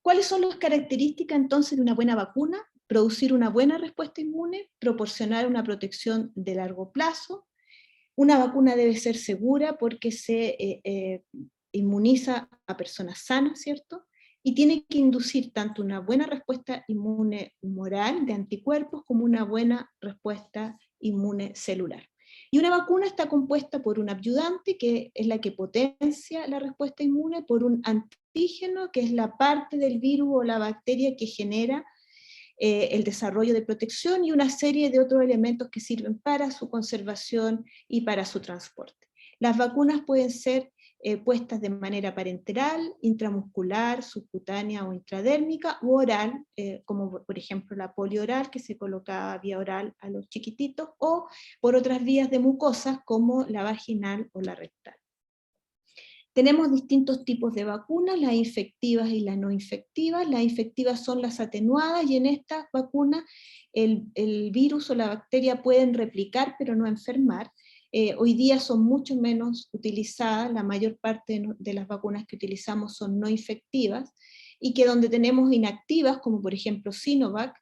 ¿Cuáles son las características entonces de una buena vacuna? Producir una buena respuesta inmune, proporcionar una protección de largo plazo. Una vacuna debe ser segura porque se inmuniza a personas sanas, ¿cierto? Y tiene que inducir tanto una buena respuesta inmune humoral de anticuerpos como una buena respuesta inmune celular. Y una vacuna está compuesta por un adyuvante, que es la que potencia la respuesta inmune, por un antígeno, que es la parte del virus o la bacteria que genera el desarrollo de protección, y una serie de otros elementos que sirven para su conservación y para su transporte. Las vacunas pueden ser puestas de manera parenteral, intramuscular, subcutánea o intradérmica, u oral, como por ejemplo la polio oral, que se colocaba vía oral a los chiquititos, o por otras vías de mucosas como la vaginal o la rectal. Tenemos distintos tipos de vacunas, las infectivas y las no infectivas. Las infectivas son las atenuadas, y en estas vacunas el virus o la bacteria pueden replicar pero no enfermar. Hoy día son mucho menos utilizadas, la mayor parte de las vacunas que utilizamos son no infectivas, y que donde tenemos inactivas, como por ejemplo Sinovac,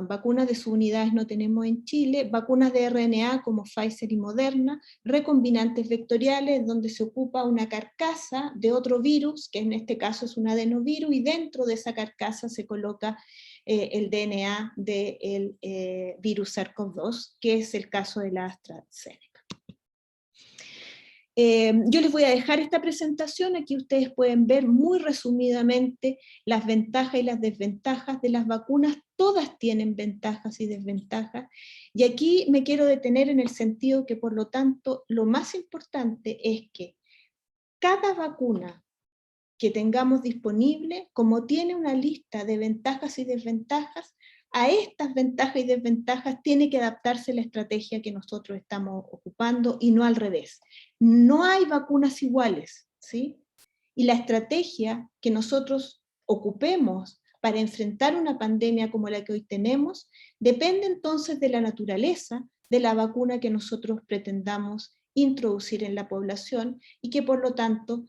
vacunas de subunidades no tenemos en Chile, vacunas de RNA como Pfizer y Moderna, recombinantes vectoriales donde se ocupa una carcasa de otro virus, que en este caso es un adenovirus, y dentro de esa carcasa se coloca el DNA del virus SARS-CoV-2, que es el caso de la AstraZeneca. Yo les voy a dejar esta presentación, aquí ustedes pueden ver muy resumidamente las ventajas y las desventajas de las vacunas. Todas tienen ventajas y desventajas, y aquí me quiero detener en el sentido que, por lo tanto, lo más importante es que cada vacuna que tengamos disponible, como tiene una lista de ventajas y desventajas, a estas ventajas y desventajas tiene que adaptarse la estrategia que nosotros estamos ocupando, y no al revés. No hay vacunas iguales, ¿sí? Y la estrategia que nosotros ocupemos para enfrentar una pandemia como la que hoy tenemos, depende entonces de la naturaleza de la vacuna que nosotros pretendamos introducir en la población, y que por lo tanto,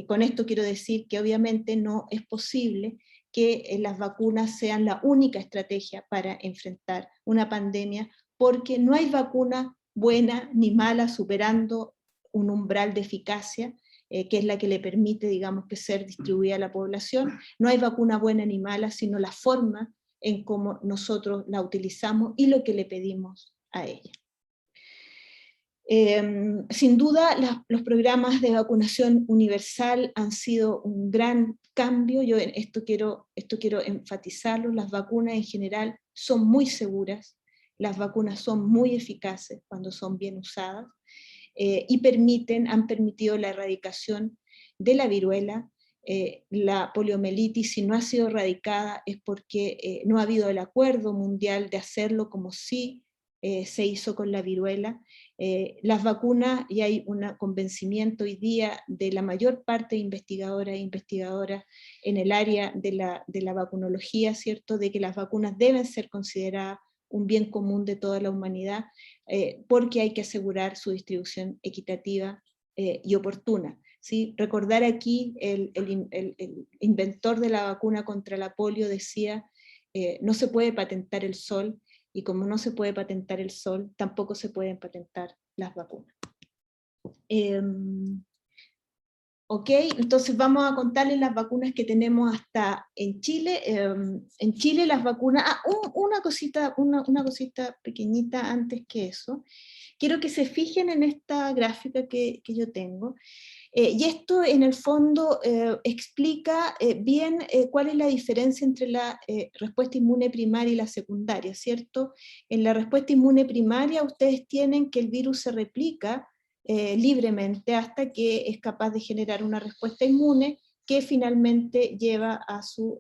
con esto quiero decir que obviamente no es posible que las vacunas sean la única estrategia para enfrentar una pandemia, porque no hay vacuna buena ni mala superando un umbral de eficacia, que es la que le permite, digamos, que ser distribuida a la población. No hay vacuna buena ni mala, sino la forma en cómo nosotros la utilizamos y lo que le pedimos a ella. Sin duda, los programas de vacunación universal han sido un gran cambio. Yo esto quiero enfatizarlo. Las vacunas en general son muy seguras, las vacunas son muy eficaces cuando son bien usadas, y han permitido la erradicación de la viruela. La poliomielitis, si no ha sido erradicada, es porque no ha habido el acuerdo mundial de hacerlo como sí se hizo con la viruela. Las vacunas, y hay un convencimiento hoy día de la mayor parte de investigadoras e investigadoras en el área de la vacunología, ¿cierto?, de que las vacunas deben ser consideradas un bien común de toda la humanidad, porque hay que asegurar su distribución equitativa y oportuna, ¿sí? Recordar aquí, el inventor de la vacuna contra la polio decía, no se puede patentar el sol, y como no se puede patentar el sol, tampoco se pueden patentar las vacunas. Ok, entonces vamos a contarles las vacunas que tenemos hasta en Chile. En Chile las vacunas, una cosita pequeñita antes que eso. Quiero que se fijen en esta gráfica que yo tengo. Y esto en el fondo explica bien cuál es la diferencia entre la respuesta inmune primaria y la secundaria, ¿cierto? En la respuesta inmune primaria ustedes tienen que el virus se replica libremente hasta que es capaz de generar una respuesta inmune que finalmente lleva a su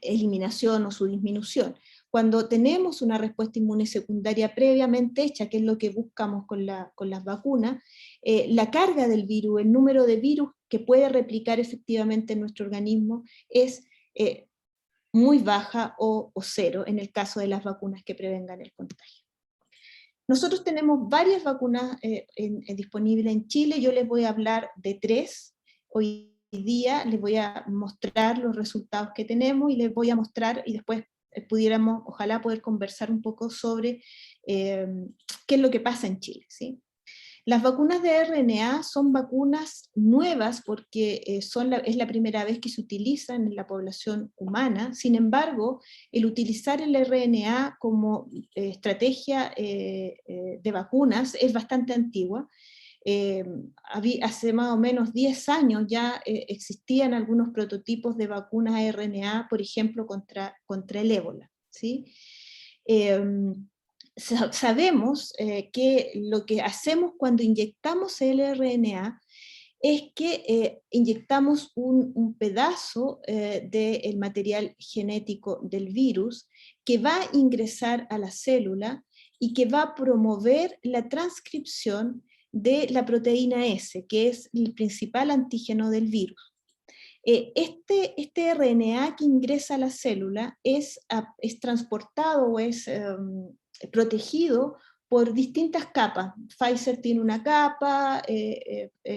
eliminación o su disminución. Cuando tenemos una respuesta inmune secundaria previamente hecha, que es lo que buscamos con las vacunas, la carga del virus, el número de virus que puede replicar efectivamente en nuestro organismo es muy baja o cero en el caso de las vacunas que prevengan el contagio. Nosotros tenemos varias vacunas disponibles en Chile, yo les voy a hablar de 3 hoy día, les voy a mostrar los resultados que tenemos y les voy a mostrar, y después pudiéramos, ojalá, poder conversar un poco sobre qué es lo que pasa en Chile, ¿sí? Las vacunas de RNA son vacunas nuevas porque es la primera vez que se utilizan en la población humana. Sin embargo, el utilizar el RNA como estrategia de vacunas es bastante antigua. Hace más o menos 10 años ya existían algunos prototipos de vacunas RNA, por ejemplo, contra el ébola, ¿sí? Sabemos que lo que hacemos cuando inyectamos el RNA es que inyectamos un pedazo del material genético del virus que va a ingresar a la célula y que va a promover la transcripción de la proteína S, que es el principal antígeno del virus. Este RNA que ingresa a la célula es transportado o es protegido por distintas capas. Pfizer tiene una capa,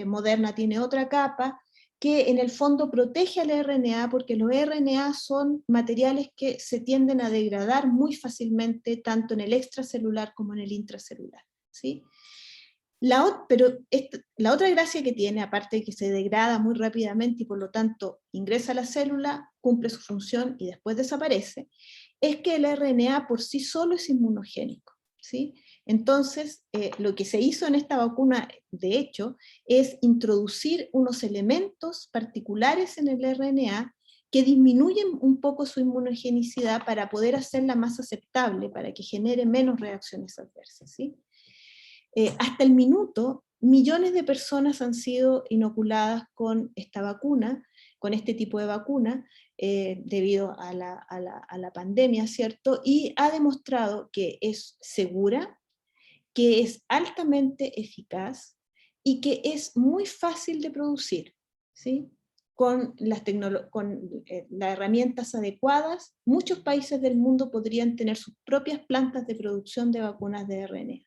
Moderna tiene otra capa, que en el fondo protege al RNA porque los RNA son materiales que se tienden a degradar muy fácilmente tanto en el extracelular como en el intracelular, ¿sí? Pero la otra gracia que tiene, aparte de que se degrada muy rápidamente y por lo tanto ingresa a la célula, cumple su función y después desaparece, es que el RNA por sí solo es inmunogénico, ¿sí? Entonces, lo que se hizo en esta vacuna, de hecho, es introducir unos elementos particulares en el RNA que disminuyen un poco su inmunogenicidad para poder hacerla más aceptable, para que genere menos reacciones adversas, ¿sí? Hasta el minuto, millones de personas han sido inoculadas con esta vacuna, con este tipo de vacuna, debido a la pandemia, ¿cierto? Y ha demostrado que es segura, que es altamente eficaz y que es muy fácil de producir, ¿sí? Con las herramientas adecuadas, muchos países del mundo podrían tener sus propias plantas de producción de vacunas de RNA.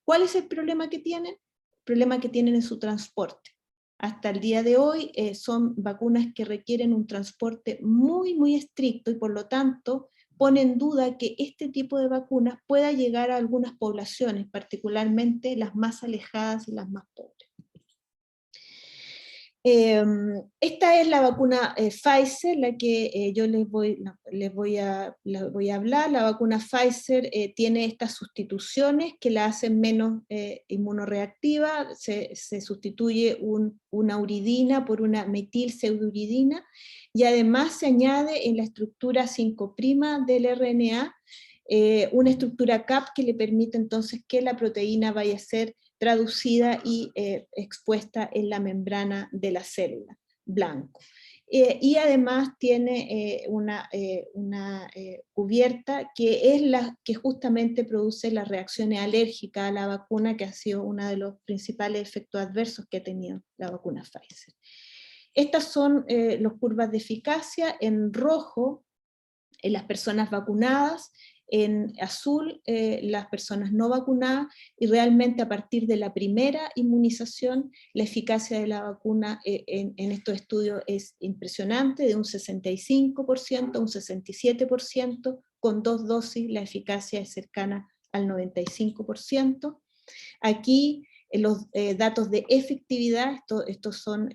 ¿Cuál es el problema que tienen? El problema que tienen es su transporte. Hasta el día de hoy son vacunas que requieren un transporte muy, muy estricto y por lo tanto pone en duda que este tipo de vacunas pueda llegar a algunas poblaciones, particularmente las más alejadas y las más pobres. Esta es la vacuna Pfizer, la que yo les voy a hablar. La vacuna Pfizer tiene estas sustituciones que la hacen menos inmunoreactiva. Se sustituye una uridina por una metilpseudouridina y además se añade en la estructura 5' del RNA una estructura CAP que le permite entonces que la proteína vaya a ser traducida y expuesta en la membrana de la célula, blanco. Y además tiene una cubierta que es la que justamente produce las reacciones alérgicas a la vacuna, que ha sido uno de los principales efectos adversos que ha tenido la vacuna Pfizer. Estas son las curvas de eficacia. En rojo, en las personas vacunadas, en azul las personas no vacunadas, y realmente a partir de la primera inmunización la eficacia de la vacuna en estos estudios es impresionante, de un 65% a un 67%, con 2 dosis la eficacia es cercana al 95%. Aquí los datos de efectividad, estos son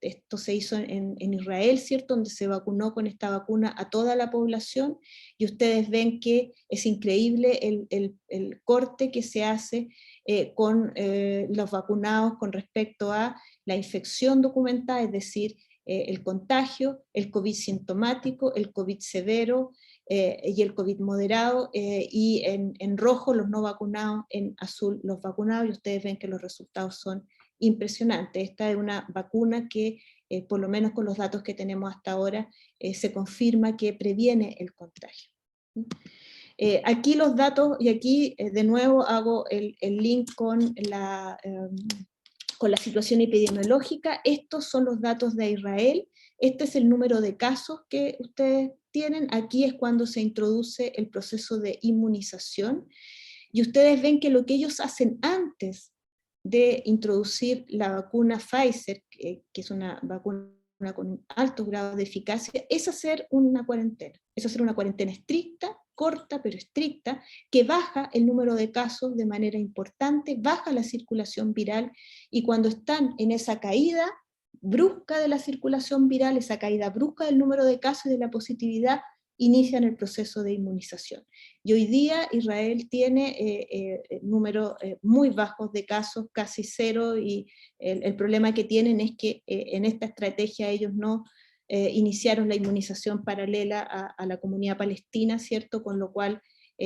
Esto se hizo en Israel, ¿cierto?, donde se vacunó con esta vacuna a toda la población, y ustedes ven que es increíble el corte que se hace con los vacunados con respecto a la infección documentada, es decir, el contagio, el COVID sintomático, el COVID severo y el COVID moderado, y en rojo los no vacunados, en azul los vacunados, y ustedes ven que los resultados son impresionante. Esta es una vacuna que, por lo menos con los datos que tenemos hasta ahora, se confirma que previene el contagio. Aquí los datos, y aquí de nuevo hago el link con la situación epidemiológica. Estos son los datos de Israel. Este es el número de casos que ustedes tienen. Aquí es cuando se introduce el proceso de inmunización. Y ustedes ven que lo que ellos hacen antes de introducir la vacuna Pfizer, que es una vacuna con un alto grado de eficacia, es hacer una cuarentena. Es hacer una cuarentena estricta, corta pero estricta, que baja el número de casos de manera importante, baja la circulación viral, y cuando están en esa caída brusca de la circulación viral, esa caída brusca del número de casos y de la positividad, inician el proceso de inmunización. Y hoy día Israel tiene números muy bajos de casos, casi cero, y el problema que tienen es que en esta estrategia ellos no iniciaron la inmunización paralela a la comunidad palestina, ¿cierto? Con lo cual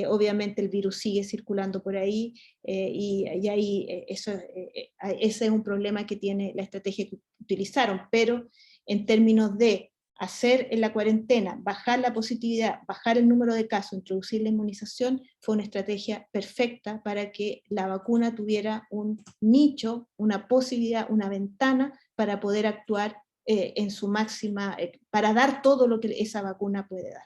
obviamente el virus sigue circulando por ahí, y ahí ese es un problema que tiene la estrategia que utilizaron, pero en términos de hacer en la cuarentena, bajar la positividad, bajar el número de casos, introducir la inmunización, fue una estrategia perfecta para que la vacuna tuviera un nicho, una posibilidad, una ventana para poder actuar en su máxima, para dar todo lo que esa vacuna puede dar.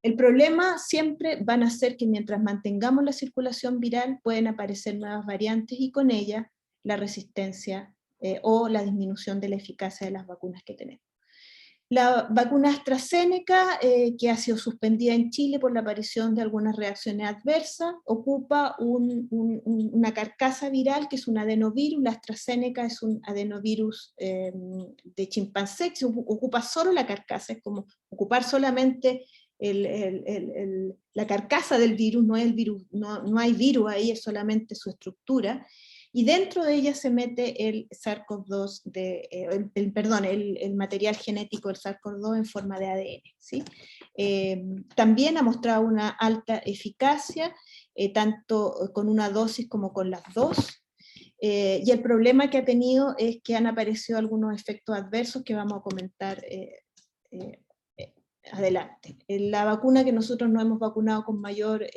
El problema siempre van a ser que mientras mantengamos la circulación viral pueden aparecer nuevas variantes, y con ellas la resistencia o la disminución de la eficacia de las vacunas que tenemos. La vacuna AstraZeneca, que ha sido suspendida en Chile por la aparición de algunas reacciones adversas, ocupa una carcasa viral que es un adenovirus. La AstraZeneca es un adenovirus de chimpancé, que ocupa solo la carcasa, es como ocupar solamente la carcasa del virus, no hay virus ahí, es solamente su estructura, y dentro de ella se mete el SARS-CoV-2, el material genético del SARS-CoV-2 en forma de ADN, ¿sí? También ha mostrado una alta eficacia, tanto con una dosis como con las dos, y el problema que ha tenido es que han aparecido algunos efectos adversos que vamos a comentar adelante. La vacuna que nosotros no hemos vacunado con mayor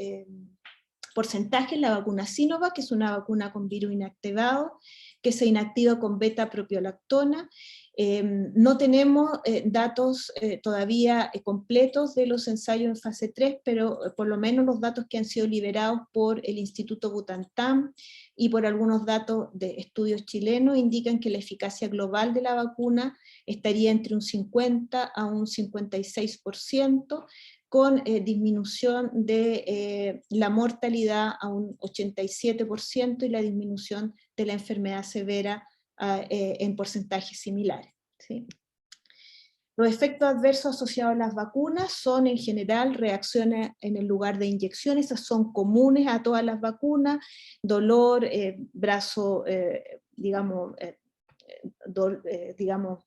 porcentaje, la vacuna Sinovac, que es una vacuna con virus inactivado, que se inactiva con beta-propiolactona. No tenemos datos todavía completos de los ensayos en fase 3, pero por lo menos los datos que han sido liberados por el Instituto Butantan y por algunos datos de estudios chilenos indican que la eficacia global de la vacuna estaría entre un 50 a un 56%, con disminución de la mortalidad a un 87% y la disminución de la enfermedad severa en porcentajes similares, ¿sí? Los efectos adversos asociados a las vacunas son en general reacciones en el lugar de inyección, esas son comunes a todas las vacunas, dolor, brazo, digamos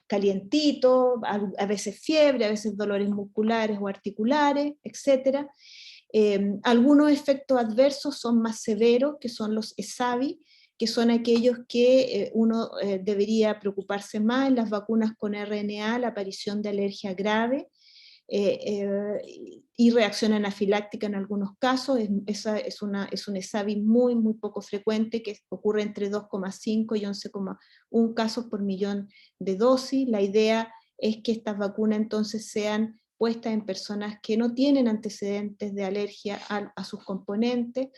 calientito, a veces fiebre, a veces dolores musculares o articulares, etc. Algunos efectos adversos son más severos, que son los ESAVI, que son aquellos que uno debería preocuparse más en las vacunas con RNA, la aparición de alergia grave, y reacción anafiláctica en algunos casos. Es un ESAVI muy, muy poco frecuente, que ocurre entre 2,5 y 11,1 casos por millón de dosis. La idea es que estas vacunas entonces sean puestas en personas que no tienen antecedentes de alergia a sus componentes,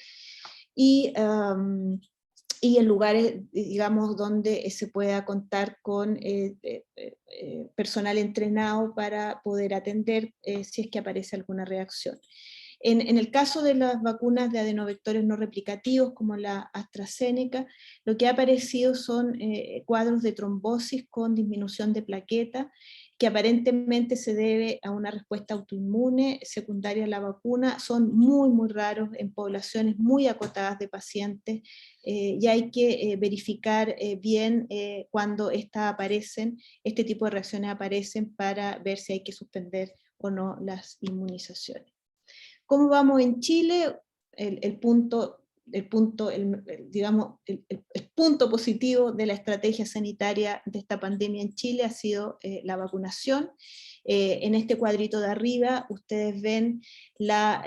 y en lugares, digamos, donde se pueda contar con personal entrenado para poder atender si es que aparece alguna reacción. En el caso de las vacunas de adenovectores no replicativos, como la AstraZeneca, lo que ha aparecido son cuadros de trombosis con disminución de plaqueta, que aparentemente se debe a una respuesta autoinmune secundaria a la vacuna. Son muy, muy raros en poblaciones muy acotadas de pacientes, y hay que verificar bien cuando este tipo de reacciones aparecen, para ver si hay que suspender o no las inmunizaciones. ¿Cómo vamos en Chile? El punto positivo de la estrategia sanitaria de esta pandemia en Chile ha sido la vacunación. En este cuadrito de arriba ustedes ven la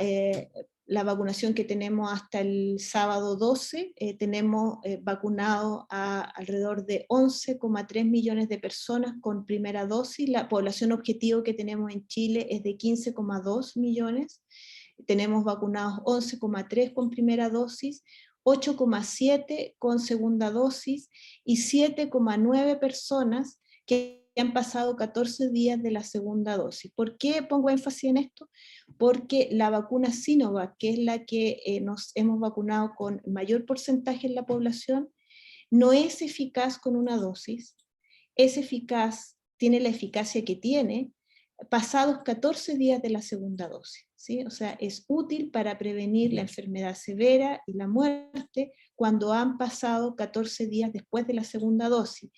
vacunación que tenemos hasta el sábado 12. Tenemos vacunado a alrededor de 11,3 millones de personas con primera dosis. La población objetivo que tenemos en Chile es de 15,2 millones. Tenemos vacunados 11,3 con primera dosis, 8,7 con segunda dosis y 7,9 personas que han pasado 14 días de la segunda dosis. ¿Por qué pongo énfasis en esto? Porque la vacuna Sinovac, que es la que nos hemos vacunado con mayor porcentaje en la población, no es eficaz con una dosis, es eficaz, tiene la eficacia que tiene, pasados 14 días de la segunda dosis, ¿sí? O sea, es útil para prevenir la enfermedad severa y la muerte cuando han pasado 14 días después de la segunda dosis.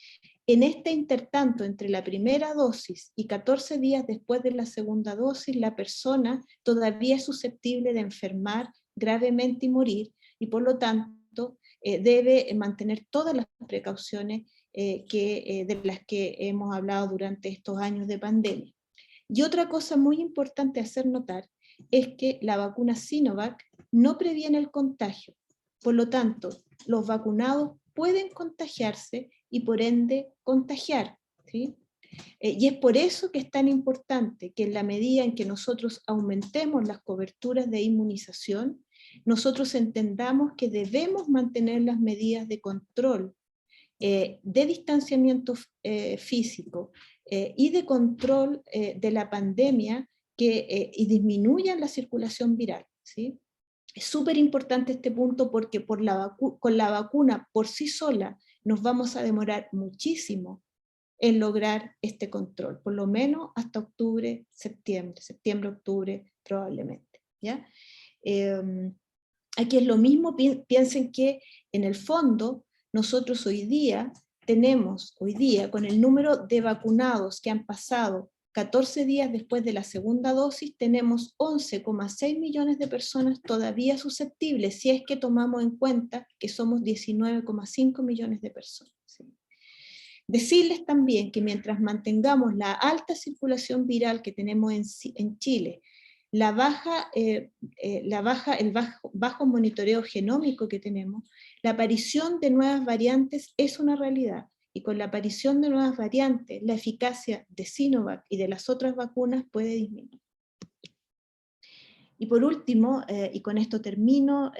En este intertanto, entre la primera dosis y 14 días después de la segunda dosis, la persona todavía es susceptible de enfermar gravemente y morir, y por lo tanto debe mantener todas las precauciones de las que hemos hablado durante estos años de pandemia. Y otra cosa muy importante a hacer notar es que la vacuna Sinovac no previene el contagio. Por lo tanto, los vacunados pueden contagiarse y por ende contagiar, ¿sí? Y es por eso que es tan importante que en la medida en que nosotros aumentemos las coberturas de inmunización, nosotros entendamos que debemos mantener las medidas de control, de distanciamiento físico y de control de la pandemia y disminuyan la circulación viral, ¿sí? Es súper importante este punto porque con la vacuna por sí sola nos vamos a demorar muchísimo en lograr este control, por lo menos hasta octubre, septiembre, octubre probablemente, ¿ya? Aquí es lo mismo, piensen que en el fondo nosotros hoy día, con el número de vacunados que han pasado 14 días después de la segunda dosis, tenemos 11,6 millones de personas todavía susceptibles, si es que tomamos en cuenta que somos 19,5 millones de personas, ¿sí? Decirles también que mientras mantengamos la alta circulación viral que tenemos en Chile, el bajo monitoreo genómico que tenemos, la aparición de nuevas variantes es una realidad, y con la aparición de nuevas variantes, la eficacia de Sinovac y de las otras vacunas puede disminuir. Y por último, y con esto termino,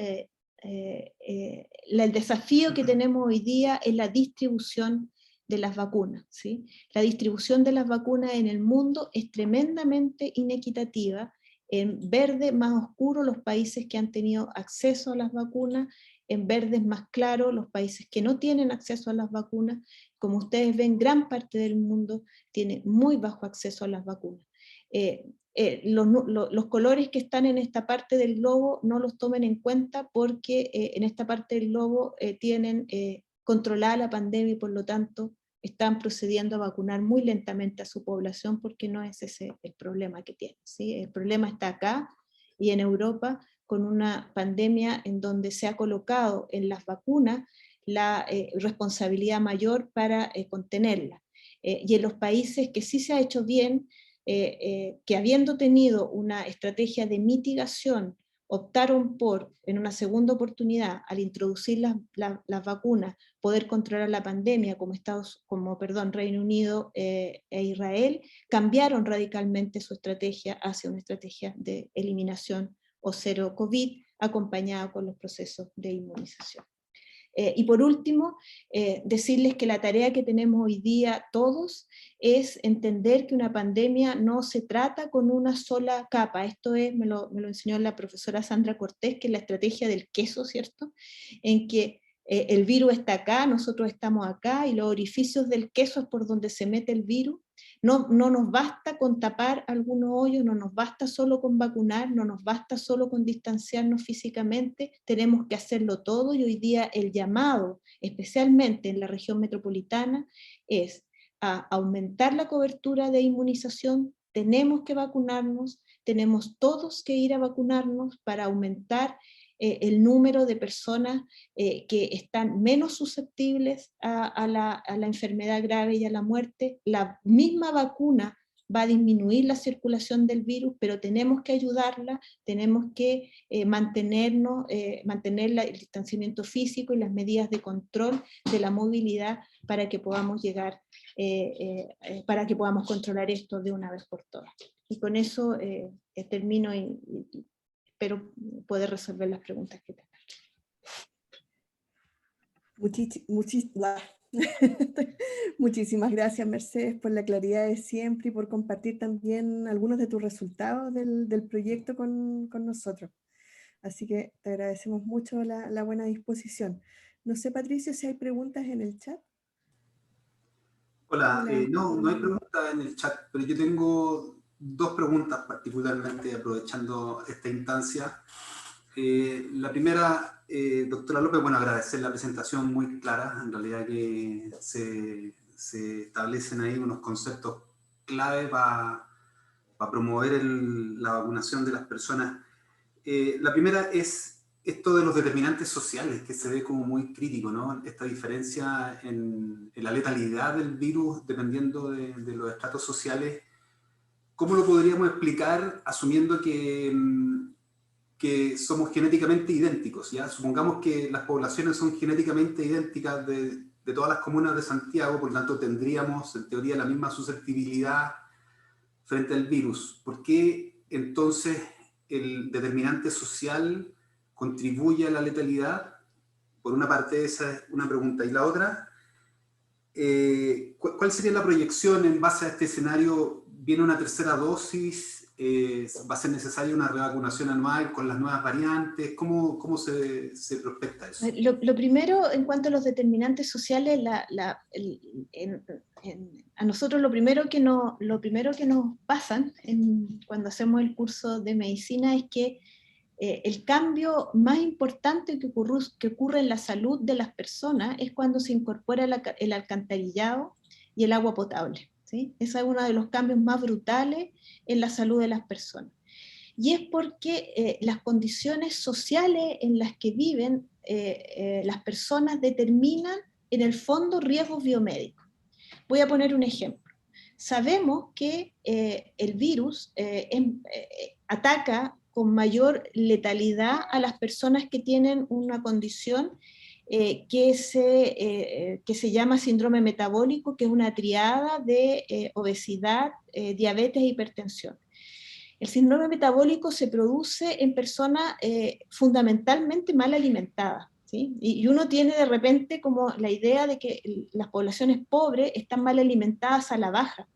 el desafío que tenemos hoy día es la distribución de las vacunas, ¿sí? La distribución de las vacunas en el mundo es tremendamente inequitativa. En verde más oscuro los países que han tenido acceso a las vacunas, en verdes más claro los países que no tienen acceso a las vacunas. Como ustedes ven, gran parte del mundo tiene muy bajo acceso a las vacunas. Los colores que están en esta parte del globo no los tomen en cuenta porque en esta parte del globo tienen controlada la pandemia y por lo tanto están procediendo a vacunar muy lentamente a su población porque no es ese el problema que tienen, ¿sí? El problema está acá y en Europa con una pandemia en donde se ha colocado en las vacunas la responsabilidad mayor para contenerla. Y en los países que sí se ha hecho bien, que habiendo tenido una estrategia de mitigación, optaron por, en una segunda oportunidad, al introducir las vacunas, poder controlar la pandemia, como Reino Unido e Israel, cambiaron radicalmente su estrategia hacia una estrategia de eliminación o cero COVID, acompañada con los procesos de inmunización. Y por último, decirles que la tarea que tenemos hoy día todos es entender que una pandemia no se trata con una sola capa. Esto me lo enseñó la profesora Sandra Cortés, que es la estrategia del queso, ¿cierto? En que el virus está acá, nosotros estamos acá, y los orificios del queso es por donde se mete el virus. No nos basta con tapar algunos hoyos, no nos basta solo con vacunar, no nos basta solo con distanciarnos físicamente, tenemos que hacerlo todo, y hoy día el llamado, especialmente en la región metropolitana, es a aumentar la cobertura de inmunización. Tenemos que vacunarnos, tenemos todos que ir a vacunarnos para aumentar el número de personas que están menos susceptibles a la enfermedad grave y a la muerte. La misma vacuna va a disminuir la circulación del virus, pero tenemos que ayudarla, tenemos que mantener el distanciamiento físico y las medidas de control de la movilidad para que podamos llegar, para que podamos controlar esto de una vez por todas. Y con eso termino y espero poder resolver las preguntas que tengan. Muchísimas gracias, Mercedes, por la claridad de siempre y por compartir también algunos de tus resultados del proyecto con nosotros. Así que te agradecemos mucho la buena disposición. No sé, Patricio, si hay preguntas en el chat. Hola, no hay preguntas en el chat, pero yo tengo dos preguntas particularmente aprovechando esta instancia. La primera, doctora López, bueno, agradecer la presentación muy clara, en realidad que se establecen ahí unos conceptos clave para promover la vacunación de las personas. La primera es esto de los determinantes sociales, que se ve como muy crítico, ¿no? Esta diferencia en la letalidad del virus dependiendo de los estratos sociales. ¿Cómo lo podríamos explicar asumiendo que somos genéticamente idénticos? ¿Ya? Supongamos que las poblaciones son genéticamente idénticas de todas las comunas de Santiago, por lo tanto tendríamos en teoría la misma susceptibilidad frente al virus. ¿Por qué entonces el determinante social contribuye a la letalidad? Por una parte esa es una pregunta. Y la otra, ¿cuál sería la proyección en base a este escenario? ¿Viene una tercera dosis? ¿Va a ser necesaria una revacunación anual con las nuevas variantes? ¿Cómo se prospecta eso? Lo primero, en cuanto a los determinantes sociales, a nosotros lo primero que nos pasan cuando hacemos el curso de medicina es que el cambio más importante que ocurre en la salud de las personas es cuando se incorpora el alcantarillado y el agua potable, ¿sí? Ese es uno de los cambios más brutales en la salud de las personas. Y es porque las condiciones sociales en las que viven las personas determinan en el fondo riesgos biomédicos. Voy a poner un ejemplo. Sabemos que el virus ataca con mayor letalidad a las personas que tienen una condición que se llama síndrome metabólico, que es una triada de obesidad, diabetes e hipertensión. El síndrome metabólico se produce en personas fundamentalmente mal alimentadas, ¿sí? Y uno tiene de repente como la idea de que las poblaciones pobres están mal alimentadas a la baja,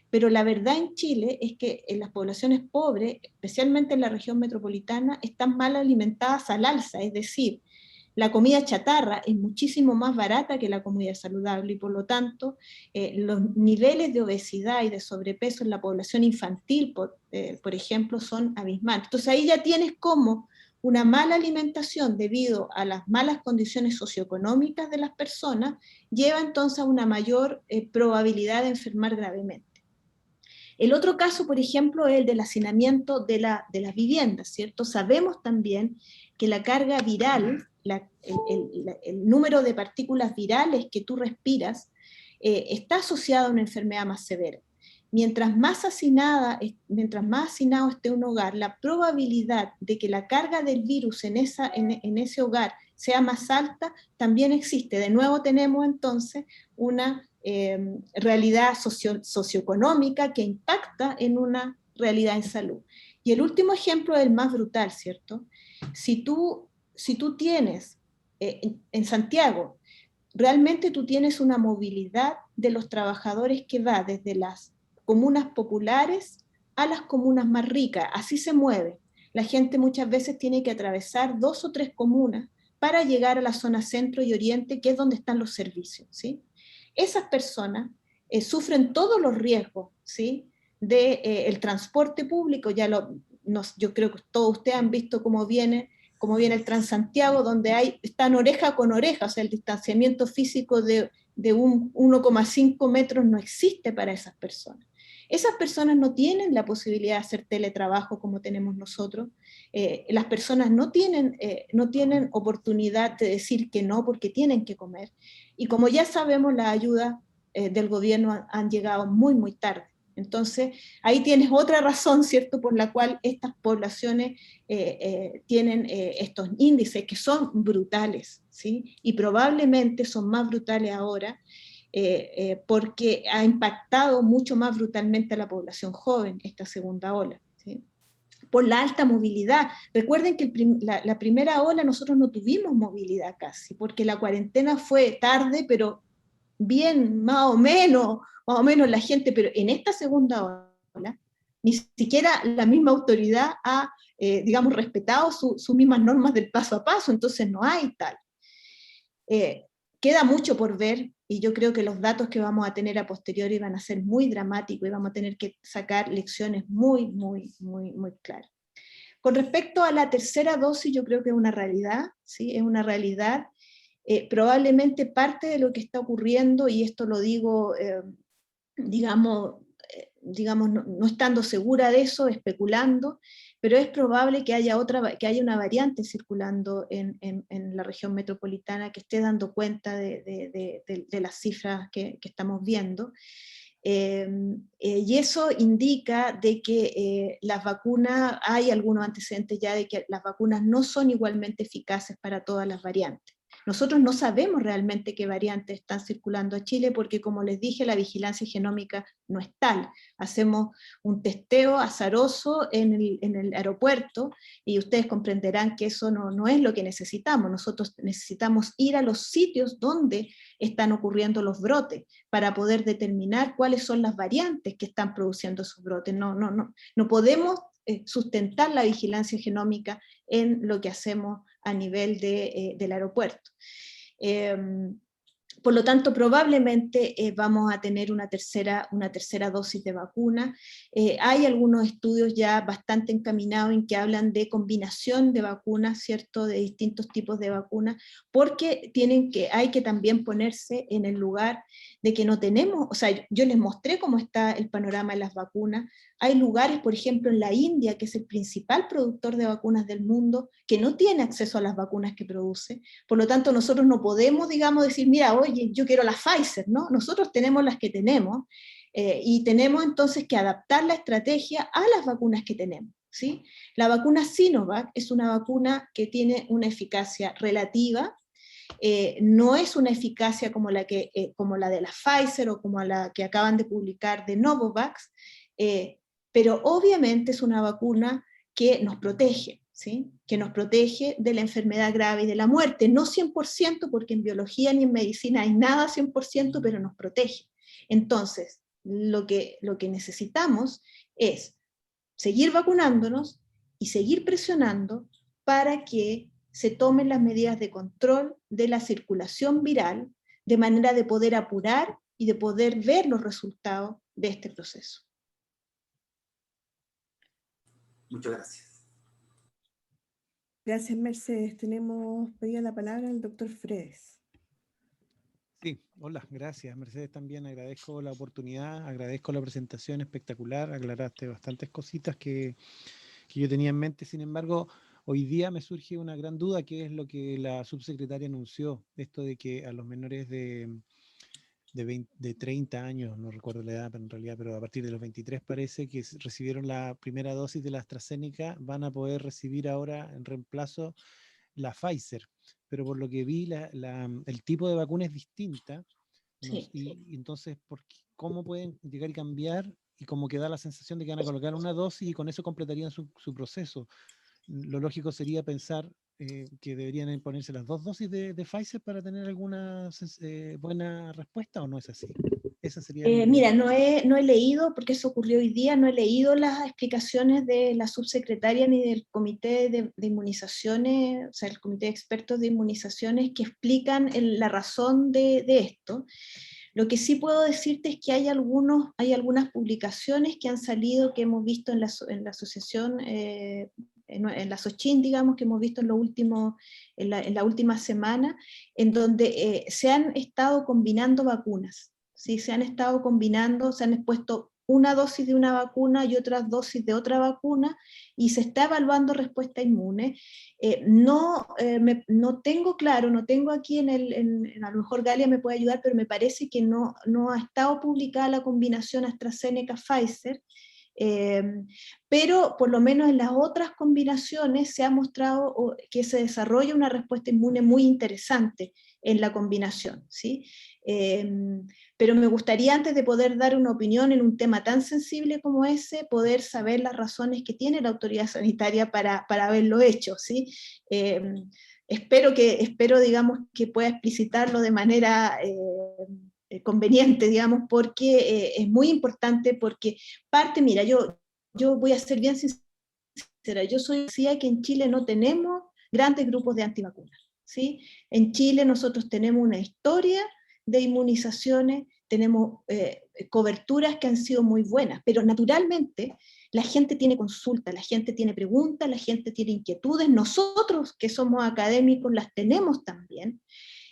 pero la verdad en Chile es que en las poblaciones pobres, especialmente en la región metropolitana, están mal alimentadas al alza, es decir, la comida chatarra es muchísimo más barata que la comida saludable y por lo tanto los niveles de obesidad y de sobrepeso en la población infantil, por ejemplo, son abismantes. Entonces ahí ya tienes como una mala alimentación debido a las malas condiciones socioeconómicas de las personas lleva entonces a una mayor probabilidad de enfermar gravemente. El otro caso, por ejemplo, es el del hacinamiento de las viviendas, ¿cierto? Sabemos también que la carga viral, el número de partículas virales que tú respiras, está asociado a una enfermedad más severa. Mientras más hacinado esté un hogar, la probabilidad de que la carga del virus en ese hogar sea más alta también existe. De nuevo tenemos entonces una realidad socioeconómica que impacta en una realidad en salud. Y el último ejemplo es el más brutal, ¿cierto? Si tú tienes en Santiago, realmente tú tienes una movilidad de los trabajadores que va desde las comunas populares a las comunas más ricas, así se mueve. La gente muchas veces tiene que atravesar 2 o 3 comunas para llegar a la zona centro y oriente, que es donde están los servicios, ¿sí? Esas personas sufren todos los riesgos, ¿sí? El transporte público, yo creo que todos ustedes han visto cómo viene el Transantiago, donde están oreja con oreja, o sea, el distanciamiento físico de 1,5 metros no existe para esas personas. Esas personas no tienen la posibilidad de hacer teletrabajo como tenemos nosotros. Las personas no tienen oportunidad de decir que no porque tienen que comer. Y como ya sabemos, las ayudas del gobierno han llegado muy, muy tarde. Entonces, ahí tienes otra razón, ¿cierto?, por la cual estas poblaciones tienen estos índices que son brutales, ¿sí? Y probablemente son más brutales ahora porque ha impactado mucho más brutalmente a la población joven esta segunda ola, ¿sí? Por la alta movilidad. Recuerden que la primera ola nosotros no tuvimos movilidad casi, porque la cuarentena fue tarde, pero bien, más o menos la gente, pero en esta segunda ola, ni siquiera la misma autoridad ha, digamos, respetado sus mismas normas del paso a paso, entonces no hay tal. Queda mucho por ver y yo creo que los datos que vamos a tener a posteriori van a ser muy dramáticos y vamos a tener que sacar lecciones muy, muy, muy, muy claras. Con respecto a la tercera dosis, yo creo que es una realidad, ¿sí? Es una realidad. Probablemente parte de lo que está ocurriendo, y esto lo digo, digamos, no estando segura de eso, especulando, pero es probable que haya una variante circulando en la región metropolitana que esté dando cuenta de las cifras que estamos viendo. Y eso indica de que las vacunas, hay algunos antecedentes ya de que las vacunas no son igualmente eficaces para todas las variantes. Nosotros no sabemos realmente qué variantes están circulando a Chile porque, como les dije, la vigilancia genómica no es tal. Hacemos un testeo azaroso en el aeropuerto y ustedes comprenderán que eso no es lo que necesitamos. Nosotros necesitamos ir a los sitios donde están ocurriendo los brotes para poder determinar cuáles son las variantes que están produciendo esos brotes. No podemos sustentar la vigilancia genómica en lo que hacemos a nivel del aeropuerto. Por lo tanto, probablemente vamos a tener una tercera dosis de vacuna. Hay algunos estudios ya bastante encaminados en que hablan de combinación de vacunas, ¿cierto?, de distintos tipos de vacunas, porque hay que también ponerse en el lugar de que no tenemos, o sea, yo les mostré cómo está el panorama de las vacunas. Hay lugares, por ejemplo, en la India, que es el principal productor de vacunas del mundo, que no tiene acceso a las vacunas que produce. Por lo tanto, nosotros no podemos, digamos, decir, mira, oye, yo quiero la Pfizer, ¿no? Nosotros tenemos las que tenemos y tenemos entonces que adaptar la estrategia a las vacunas que tenemos, ¿sí? La vacuna Sinovac es una vacuna que tiene una eficacia relativa, no es una eficacia como la de la Pfizer o como la que acaban de publicar de Novavax, pero obviamente es una vacuna que nos protege, ¿sí? Que nos protege de la enfermedad grave y de la muerte, no 100%, porque en biología ni en medicina hay nada 100%, pero nos protege. Entonces, lo que necesitamos es seguir vacunándonos y seguir presionando para que se tomen las medidas de control de la circulación viral, de manera de poder apurar y de poder ver los resultados de este proceso. Muchas gracias. Gracias, Mercedes. Tenemos pedida la palabra el doctor Fredes. Sí, hola, gracias. Mercedes, también agradezco la oportunidad, agradezco la presentación espectacular, aclaraste bastantes cositas que yo tenía en mente. Sin embargo, hoy día me surge una gran duda, que es lo que la subsecretaria anunció, esto de que a los menores de 30 años, no recuerdo la edad, pero en realidad, pero a partir de los 23 parece que recibieron la primera dosis de la AstraZeneca, van a poder recibir ahora en reemplazo la Pfizer, pero por lo que vi el tipo de vacuna es distinta, Sí. y entonces ¿cómo pueden llegar y cambiar? Y como que da la sensación de que van a colocar una dosis y con eso completarían su proceso. Lo lógico sería pensar que deberían ponerse las 2 dosis de Pfizer para tener alguna buena respuesta, o no es así? Esa sería Mira, no he leído, porque eso ocurrió hoy día, no he leído las explicaciones de la subsecretaria ni del comité de inmunizaciones, o sea, el comité de expertos de inmunizaciones que explican la razón de esto. Lo que sí puedo decirte es que hay algunas publicaciones que han salido, que hemos visto en la asociación, en la SOCHIN, digamos, que hemos visto en la última semana, en donde se han estado combinando vacunas. ¿Sí? Se han estado combinando, se han expuesto una dosis de una vacuna y otras dosis de otra vacuna, y se está evaluando respuesta inmune. No tengo claro, no tengo aquí a lo mejor Galia me puede ayudar, pero me parece que no ha estado publicada la combinación AstraZeneca-Pfizer, pero por lo menos en las otras combinaciones se ha mostrado que se desarrolla una respuesta inmune muy interesante en la combinación, ¿sí? Pero me gustaría, antes de poder dar una opinión en un tema tan sensible como ese, poder saber las razones que tiene la autoridad sanitaria para haberlo hecho, ¿sí? Espero, digamos, que pueda explicitarlo de manera conveniente, digamos, porque es muy importante, porque mira, yo voy a ser bien sincera, yo decía que en Chile no tenemos grandes grupos de antivacunas, ¿sí? En Chile nosotros tenemos una historia de inmunizaciones, tenemos coberturas que han sido muy buenas, pero naturalmente la gente tiene consultas, la gente tiene preguntas, la gente tiene inquietudes, nosotros que somos académicos las tenemos también,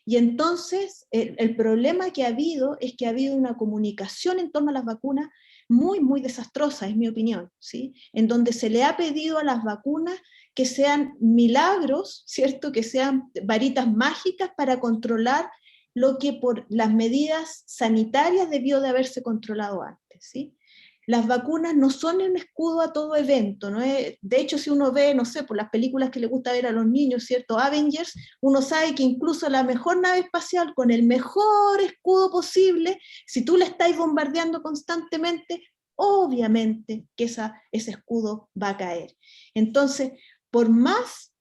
y entonces el problema que ha habido es que ha habido una comunicación en torno a las vacunas muy, muy desastrosa, es mi opinión, ¿sí? En donde se le ha pedido a las vacunas que sean milagros, ¿cierto? Que sean varitas mágicas para controlar lo que por las medidas sanitarias debió de haberse controlado antes, ¿sí? Las vacunas no son un escudo a todo evento, ¿no? De hecho, si uno ve, no sé, por las películas que le gusta ver a los niños, ¿cierto? Avengers, uno sabe que incluso la mejor nave espacial, con el mejor escudo posible, si tú la estás bombardeando constantemente, obviamente que ese escudo va a caer. Entonces, por más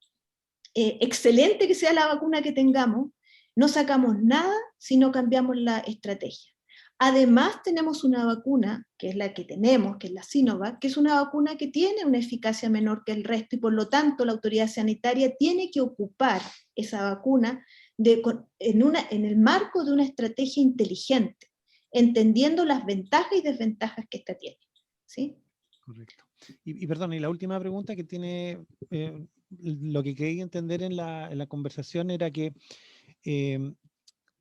excelente que sea la vacuna que tengamos, no sacamos nada si no cambiamos la estrategia. Además tenemos una vacuna, que es la que tenemos, que es la Sinovac, que es una vacuna que tiene una eficacia menor que el resto, y por lo tanto la autoridad sanitaria tiene que ocupar esa vacuna en el marco de una estrategia inteligente, entendiendo las ventajas y desventajas que esta tiene, ¿sí? Correcto. Y perdón, y la última pregunta que tiene, lo que quería entender en la conversación era que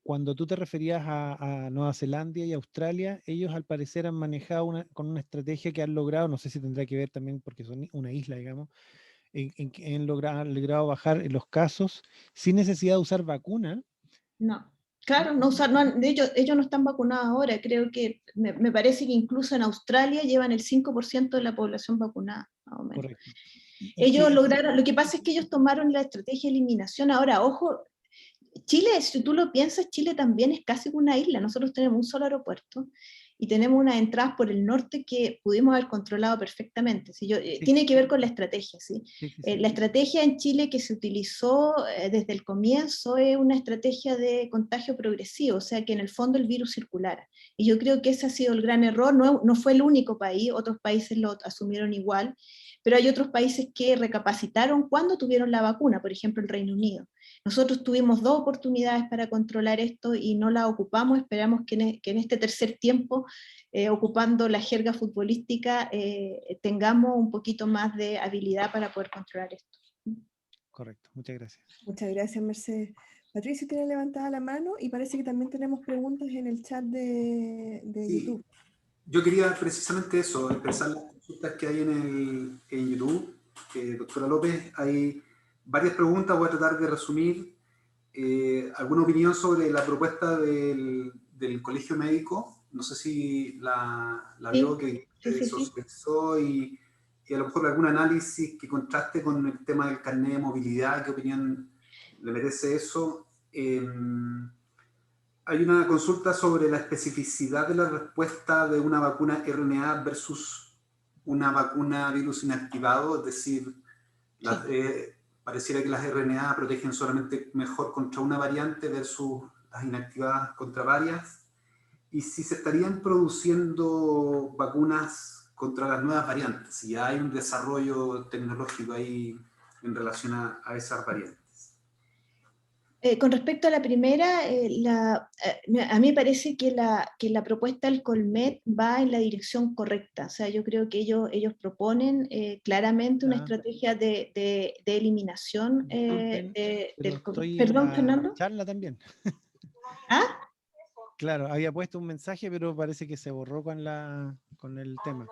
cuando tú te referías a Nueva Zelanda y Australia, ellos al parecer han manejado con una estrategia que han logrado, no sé si tendrá que ver también porque son una isla, digamos, en que han logrado bajar los casos sin necesidad de usar vacuna. No, claro, de hecho, ellos no están vacunados ahora, creo que, me parece que incluso en Australia llevan el 5% de la población vacunada, más o menos. Correcto. Ellos lograron, lo que pasa es que ellos tomaron la estrategia de eliminación. Ahora, ojo, Chile, si tú lo piensas, Chile también es casi una isla. Nosotros tenemos un solo aeropuerto y tenemos unas entradas por el norte que pudimos haber controlado perfectamente. ¿Sí? Tiene que ver con la estrategia. ¿Sí? Sí. La estrategia en Chile que se utilizó desde el comienzo es una estrategia de contagio progresivo, o sea, que en el fondo el virus circulara. Y yo creo que ese ha sido el gran error. No fue el único país, otros países lo asumieron igual, pero hay otros países que recapacitaron cuando tuvieron la vacuna, por ejemplo el Reino Unido. Nosotros tuvimos 2 oportunidades para controlar esto y no la ocupamos. Esperamos que en este tercer tiempo, ocupando la jerga futbolística, tengamos un poquito más de habilidad para poder controlar esto. Correcto, muchas gracias. Muchas gracias, Mercedes. Patricio tiene levantada la mano y parece que también tenemos preguntas en el chat de Sí, YouTube. yo quería precisamente eso, expresar las consultas que hay en YouTube. Doctora López, hay varias preguntas, voy a tratar de resumir. ¿Alguna opinión sobre la propuesta del Colegio Médico? No sé si la vio, que se socializó, y a lo mejor algún análisis que contraste con el tema del carnet de movilidad. ¿Qué opinión le merece eso? Hay una consulta sobre la especificidad de la respuesta de una vacuna RNA versus una vacuna virus inactivado, es decir, pareciera que las RNA protegen solamente mejor contra una variante versus las inactivadas contra varias, y si se estarían produciendo vacunas contra las nuevas variantes, si hay un desarrollo tecnológico ahí en relación a esas variantes. Con respecto a la primera, a mí me parece que la propuesta del Colmet va en la dirección correcta. O sea, yo creo que ellos proponen claramente una estrategia de eliminación Perdón, Fernando. Charla también. ¿Ah? Claro, había puesto un mensaje, pero parece que se borró con el tema.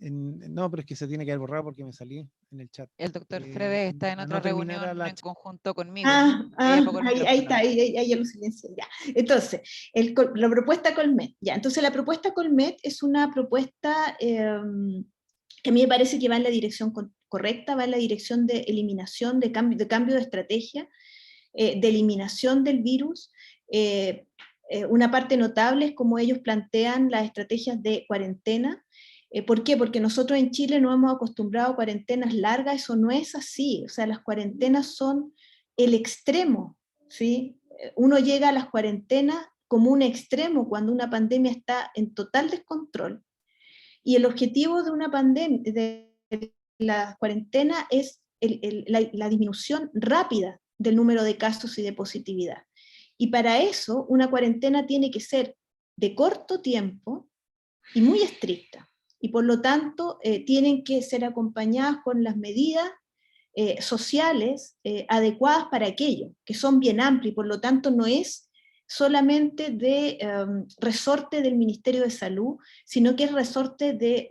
No, pero es que se tiene que haber borrado porque me salí en el chat. El doctor Fredes está en otra reunión en conjunto conmigo. Ahí está, ahí ya lo silencié, ya. Entonces, la propuesta Colmet, ya. Entonces, la propuesta Colmet es una propuesta que a mí me parece que va en la dirección correcta, va en la dirección de eliminación, de cambio de estrategia, de eliminación del virus. Una parte notable es cómo ellos plantean las estrategias de cuarentena. ¿Por qué? Porque nosotros en Chile no hemos acostumbrado a cuarentenas largas, eso no es así, o sea, las cuarentenas son el extremo, ¿sí? Uno llega a las cuarentenas como un extremo cuando una pandemia está en total descontrol, y el objetivo de una pandemia, de la cuarentena, es la disminución rápida del número de casos y de positividad. Y para eso, una cuarentena tiene que ser de corto tiempo y muy estricta. Y por lo tanto tienen que ser acompañadas con las medidas sociales adecuadas para aquello, que son bien amplias, y por lo tanto no es solamente de resorte del Ministerio de Salud, sino que es resorte de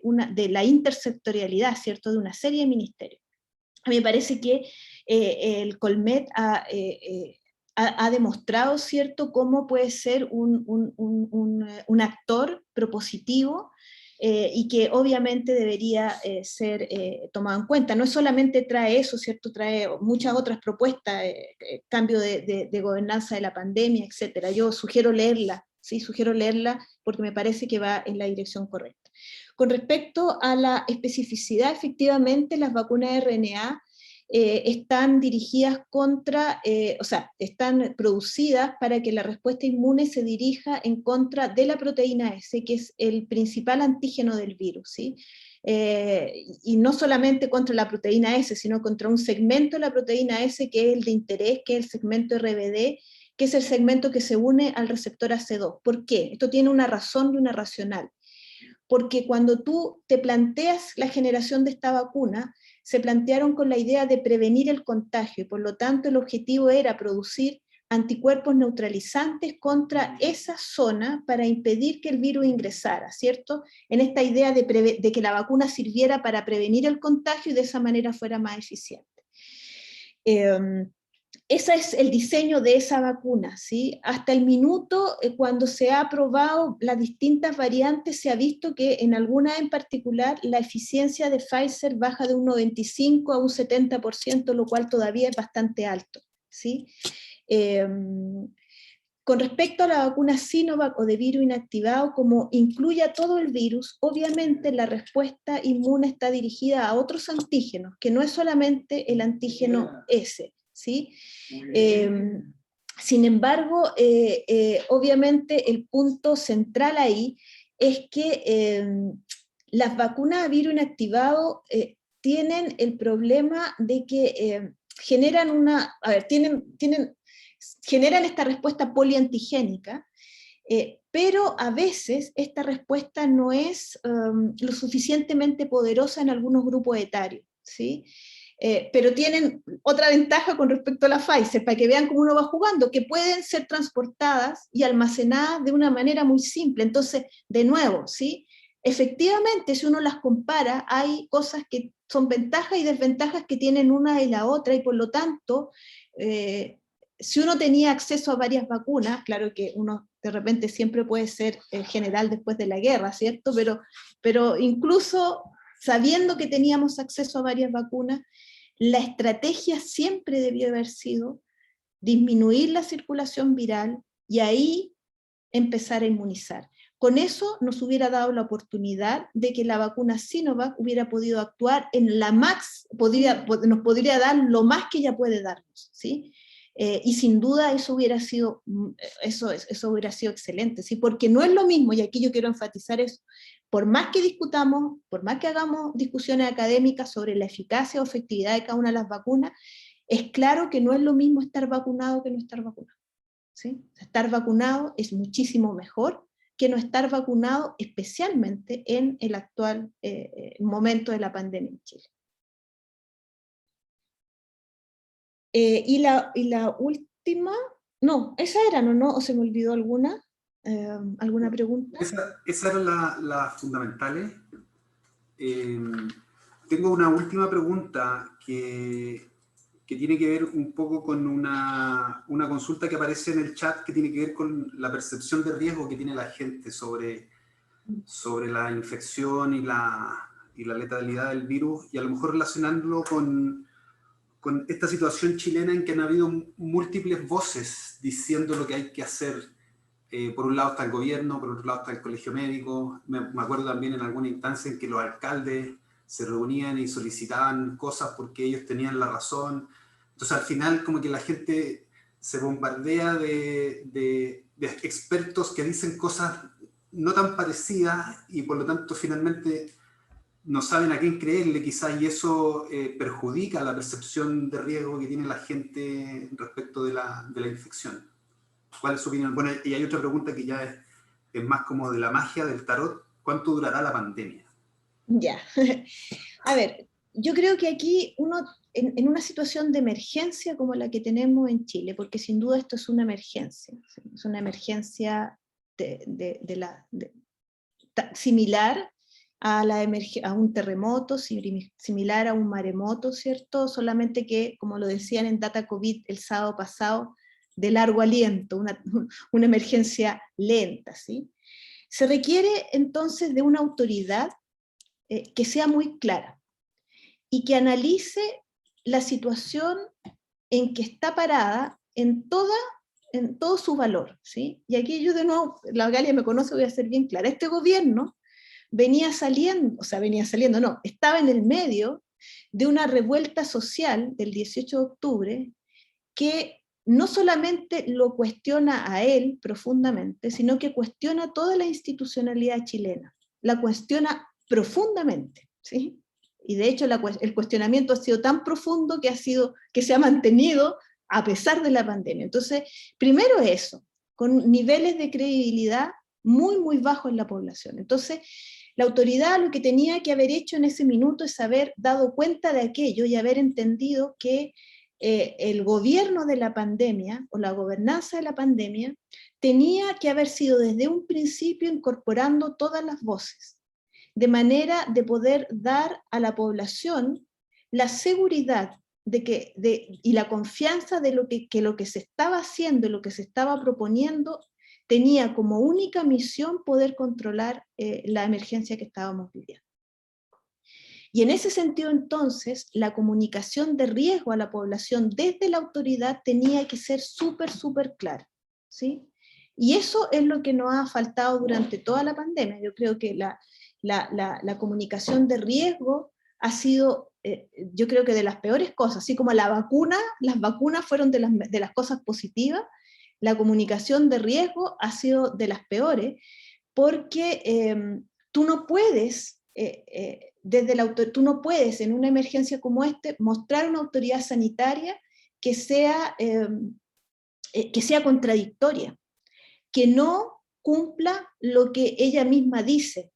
la intersectorialidad, ¿cierto?, de una serie de ministerios. A mí me parece que el Colmet ha demostrado, ¿cierto?, cómo puede ser un actor propositivo, y que obviamente debería ser tomado en cuenta. No solamente trae eso, ¿cierto? Trae muchas otras propuestas, cambio de gobernanza de la pandemia, etc. Yo sugiero leerla, ¿sí? Sugiero leerla porque me parece que va en la dirección correcta. Con respecto a la especificidad, efectivamente las vacunas RNA están dirigidas están producidas para que la respuesta inmune se dirija en contra de la proteína S, que es el principal antígeno del virus, ¿sí? Y no solamente contra la proteína S, sino contra un segmento de la proteína S que es el de interés, que es el segmento RBD, que es el segmento que se une al receptor AC2. ¿Por qué? Esto tiene una razón y una racional. Porque cuando tú te planteas la generación de esta vacuna, se plantearon con la idea de prevenir el contagio, y por lo tanto el objetivo era producir anticuerpos neutralizantes contra esa zona para impedir que el virus ingresara, ¿cierto? En esta idea de que la vacuna sirviera para prevenir el contagio y de esa manera fuera más eficiente. Ese es el diseño de esa vacuna, ¿sí? Hasta el minuto, cuando se ha probado las distintas variantes, se ha visto que en algunas en particular la eficiencia de Pfizer baja de un 95 a un 70%, lo cual todavía es bastante alto, ¿sí? Con respecto a la vacuna Sinovac o de virus inactivado, como incluye a todo el virus, obviamente la respuesta inmune está dirigida a otros antígenos, que no es solamente el antígeno S, ¿sí? Sin embargo, obviamente el punto central ahí es que las vacunas a virus inactivado tienen el problema de que generan generan esta respuesta poliantigénica, pero a veces esta respuesta no es lo suficientemente poderosa en algunos grupos etarios, ¿sí? Pero tienen otra ventaja con respecto a la Pfizer, para que vean cómo uno va jugando, que pueden ser transportadas y almacenadas de una manera muy simple. Entonces, de nuevo, ¿sí? Efectivamente, si uno las compara, hay cosas que son ventajas y desventajas que tienen una y la otra, y por lo tanto, si uno tenía acceso a varias vacunas, claro que uno de repente siempre puede ser general después de la guerra, ¿cierto? Pero incluso sabiendo que teníamos acceso a varias vacunas, la estrategia siempre debió haber sido disminuir la circulación viral y ahí empezar a inmunizar. con eso nos hubiera dado la oportunidad de que la vacuna Sinovac hubiera podido actuar en la nos podría dar lo más que ella puede darnos, ¿sí? Y sin duda eso hubiera sido excelente, ¿sí? Porque no es lo mismo, y aquí yo quiero enfatizar eso, por más que discutamos, por más que hagamos discusiones académicas sobre la eficacia o efectividad de cada una de las vacunas, es claro que no es lo mismo estar vacunado que no estar vacunado, ¿sí? Estar vacunado es muchísimo mejor que no estar vacunado, especialmente en el actual momento de la pandemia en Chile. Y la última, no, esa era, ¿no? ¿O se me olvidó alguna? ¿Alguna pregunta? Esas eran las fundamentales. Tengo una última pregunta que tiene que ver un poco con una consulta que aparece en el chat, que tiene que ver con la percepción de riesgo que tiene la gente sobre la infección y la letalidad del virus, y a lo mejor relacionándolo con esta situación chilena en que han habido múltiples voces diciendo lo que hay que hacer. Por un lado está el gobierno, por otro lado está el colegio médico. Me acuerdo también en alguna instancia en que los alcaldes se reunían y solicitaban cosas porque ellos tenían la razón. Entonces al final como que la gente se bombardea de expertos que dicen cosas no tan parecidas, y por lo tanto finalmente no saben a quién creerle quizás, y eso perjudica la percepción de riesgo que tiene la gente respecto de la infección. ¿Cuál es su opinión? Bueno, y hay otra pregunta que ya es más como de la magia del tarot. ¿Cuánto durará la pandemia? Ya. A ver, yo creo que aquí uno, en una situación de emergencia como la que tenemos en Chile, porque sin duda esto es una emergencia, ¿sí? Es una emergencia similar a un terremoto, similar a un maremoto, ¿cierto? Solamente que, como lo decían en Data COVID el sábado pasado, de largo aliento, una emergencia lenta, ¿sí? Se requiere entonces de una autoridad que sea muy clara y que analice la situación en que está parada en todo su valor, ¿sí? Y aquí yo de nuevo, la Galia me conoce, voy a ser bien clara. Este gobierno estaba en el medio de una revuelta social del 18 de octubre que no solamente lo cuestiona a él profundamente, sino que cuestiona toda la institucionalidad chilena, la cuestiona profundamente, ¿sí? Y de hecho el cuestionamiento ha sido tan profundo que se ha mantenido a pesar de la pandemia. Entonces, primero eso, con niveles de credibilidad muy, muy bajos en la población. Entonces, la autoridad lo que tenía que haber hecho en ese minuto es haber dado cuenta de aquello y haber entendido que el gobierno de la pandemia o la gobernanza de la pandemia tenía que haber sido desde un principio incorporando todas las voces, de manera de poder dar a la población la seguridad y la confianza de que lo que se estaba haciendo, lo que se estaba proponiendo, tenía como única misión poder controlar la emergencia que estábamos viviendo. Y en ese sentido, entonces, la comunicación de riesgo a la población desde la autoridad tenía que ser súper, súper clara, ¿sí? Y eso es lo que nos ha faltado durante toda la pandemia. Yo creo que la comunicación de riesgo ha sido, yo creo que de las peores cosas, así como las vacunas fueron de las cosas positivas, la comunicación de riesgo ha sido de las peores, porque tú no puedes... tú no puedes en una emergencia como esta mostrar una autoridad sanitaria que sea contradictoria, que no cumpla lo que ella misma dice,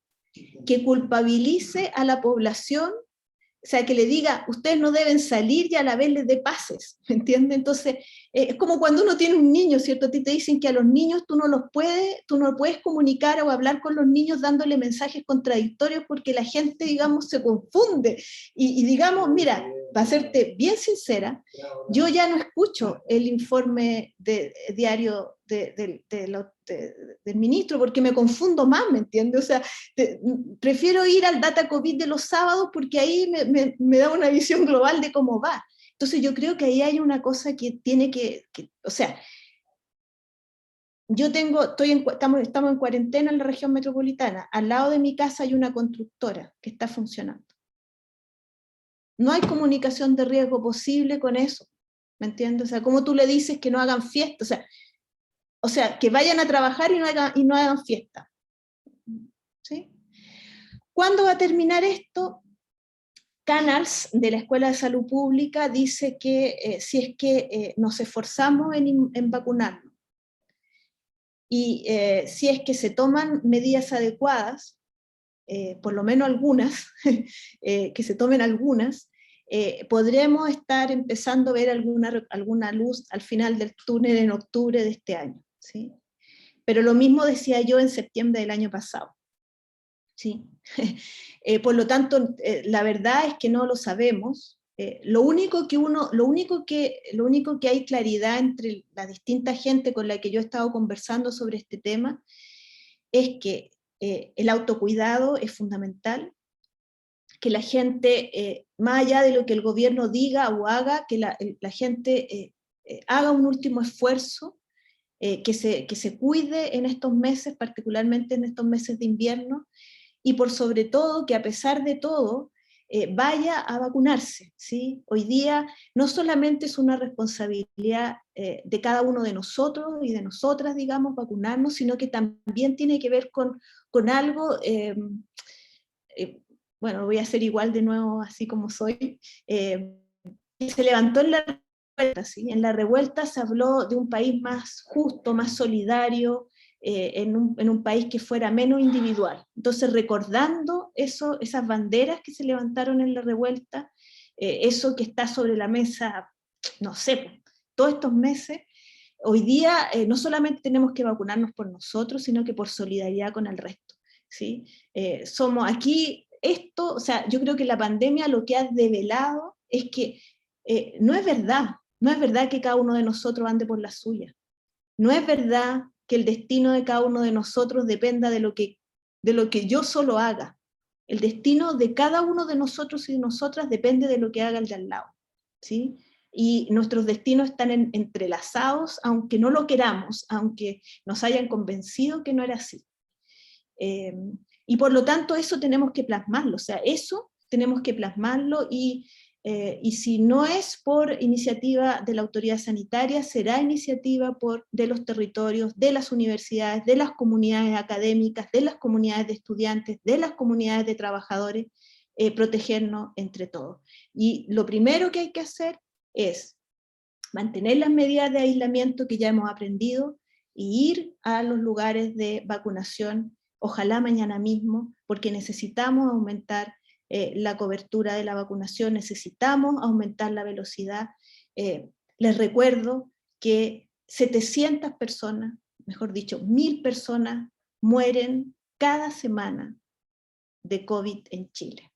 que culpabilice a la población, o sea, que le diga, ustedes no deben salir y a la vez les dé pases, ¿me entiende? Entonces, es como cuando uno tiene un niño, ¿cierto? A ti te dicen que a los niños tú no puedes comunicar o hablar con los niños dándole mensajes contradictorios porque la gente, digamos, se confunde. Y digamos, mira, para serte bien sincera, yo ya no escucho el informe diario del ministro porque me confundo más, ¿me entiendes? O sea, prefiero ir al Data COVID de los sábados porque ahí me da una visión global de cómo va. Entonces yo creo que ahí hay una cosa que tiene o sea, estamos en cuarentena en la región metropolitana. Al lado de mi casa hay una constructora que está funcionando. No hay comunicación de riesgo posible con eso, ¿me entiendes? O sea, ¿cómo tú le dices que no hagan fiesta? O sea, que vayan a trabajar y no hagan fiesta. ¿Sí? ¿Cuándo va a terminar esto? Canals, de la Escuela de Salud Pública, dice que si es que nos esforzamos en vacunarnos, y si es que se toman medidas adecuadas, por lo menos algunas, que se tomen algunas, podremos estar empezando a ver alguna luz al final del túnel en octubre de este año, ¿sí? Pero lo mismo decía yo en septiembre del año pasado, ¿sí? Por lo tanto, la verdad es que no lo sabemos. Lo único que hay claridad entre la distinta gente con la que yo he estado conversando sobre este tema es que el autocuidado es fundamental, que la gente, más allá de lo que el gobierno diga o haga, que la gente haga un último esfuerzo, que se cuide en estos meses, particularmente en estos meses de invierno, y por sobre todo, que a pesar de todo, vaya a vacunarse, ¿sí? Hoy día no solamente es una responsabilidad de cada uno de nosotros y de nosotras, digamos, vacunarnos, sino que también tiene que ver con algo, bueno, voy a ser igual de nuevo, así como soy, que se levantó en la revuelta, ¿sí? En la revuelta se habló de un país más justo, más solidario, en un país que fuera menos individual. Entonces, recordando esas banderas que se levantaron en la revuelta, eso que está sobre la mesa, no sé, todos estos meses, hoy día no solamente tenemos que vacunarnos por nosotros, sino que por solidaridad con el resto, ¿sí? Somos aquí, o sea, yo creo que la pandemia lo que ha develado es que no es verdad que cada uno de nosotros ande por la suya. No es verdad que el destino de cada uno de nosotros dependa de lo que yo solo haga. El destino de cada uno de nosotros y de nosotras depende de lo que haga el de al lado, ¿sí? Y nuestros destinos están entrelazados, aunque no lo queramos, aunque nos hayan convencido que no era así. Y por lo tanto eso tenemos que plasmarlo, o sea, eso tenemos que plasmarlo y si no es por iniciativa de la autoridad sanitaria, será iniciativa de los territorios, de las universidades, de las comunidades académicas, de las comunidades de estudiantes, de las comunidades de trabajadores, protegernos entre todos. Y lo primero que hay que hacer es mantener las medidas de aislamiento que ya hemos aprendido y ir a los lugares de vacunación, ojalá mañana mismo, porque necesitamos aumentar la cobertura de la vacunación, necesitamos aumentar la velocidad. Les recuerdo que 700 personas, mejor dicho, 1000 personas mueren cada semana de COVID en Chile.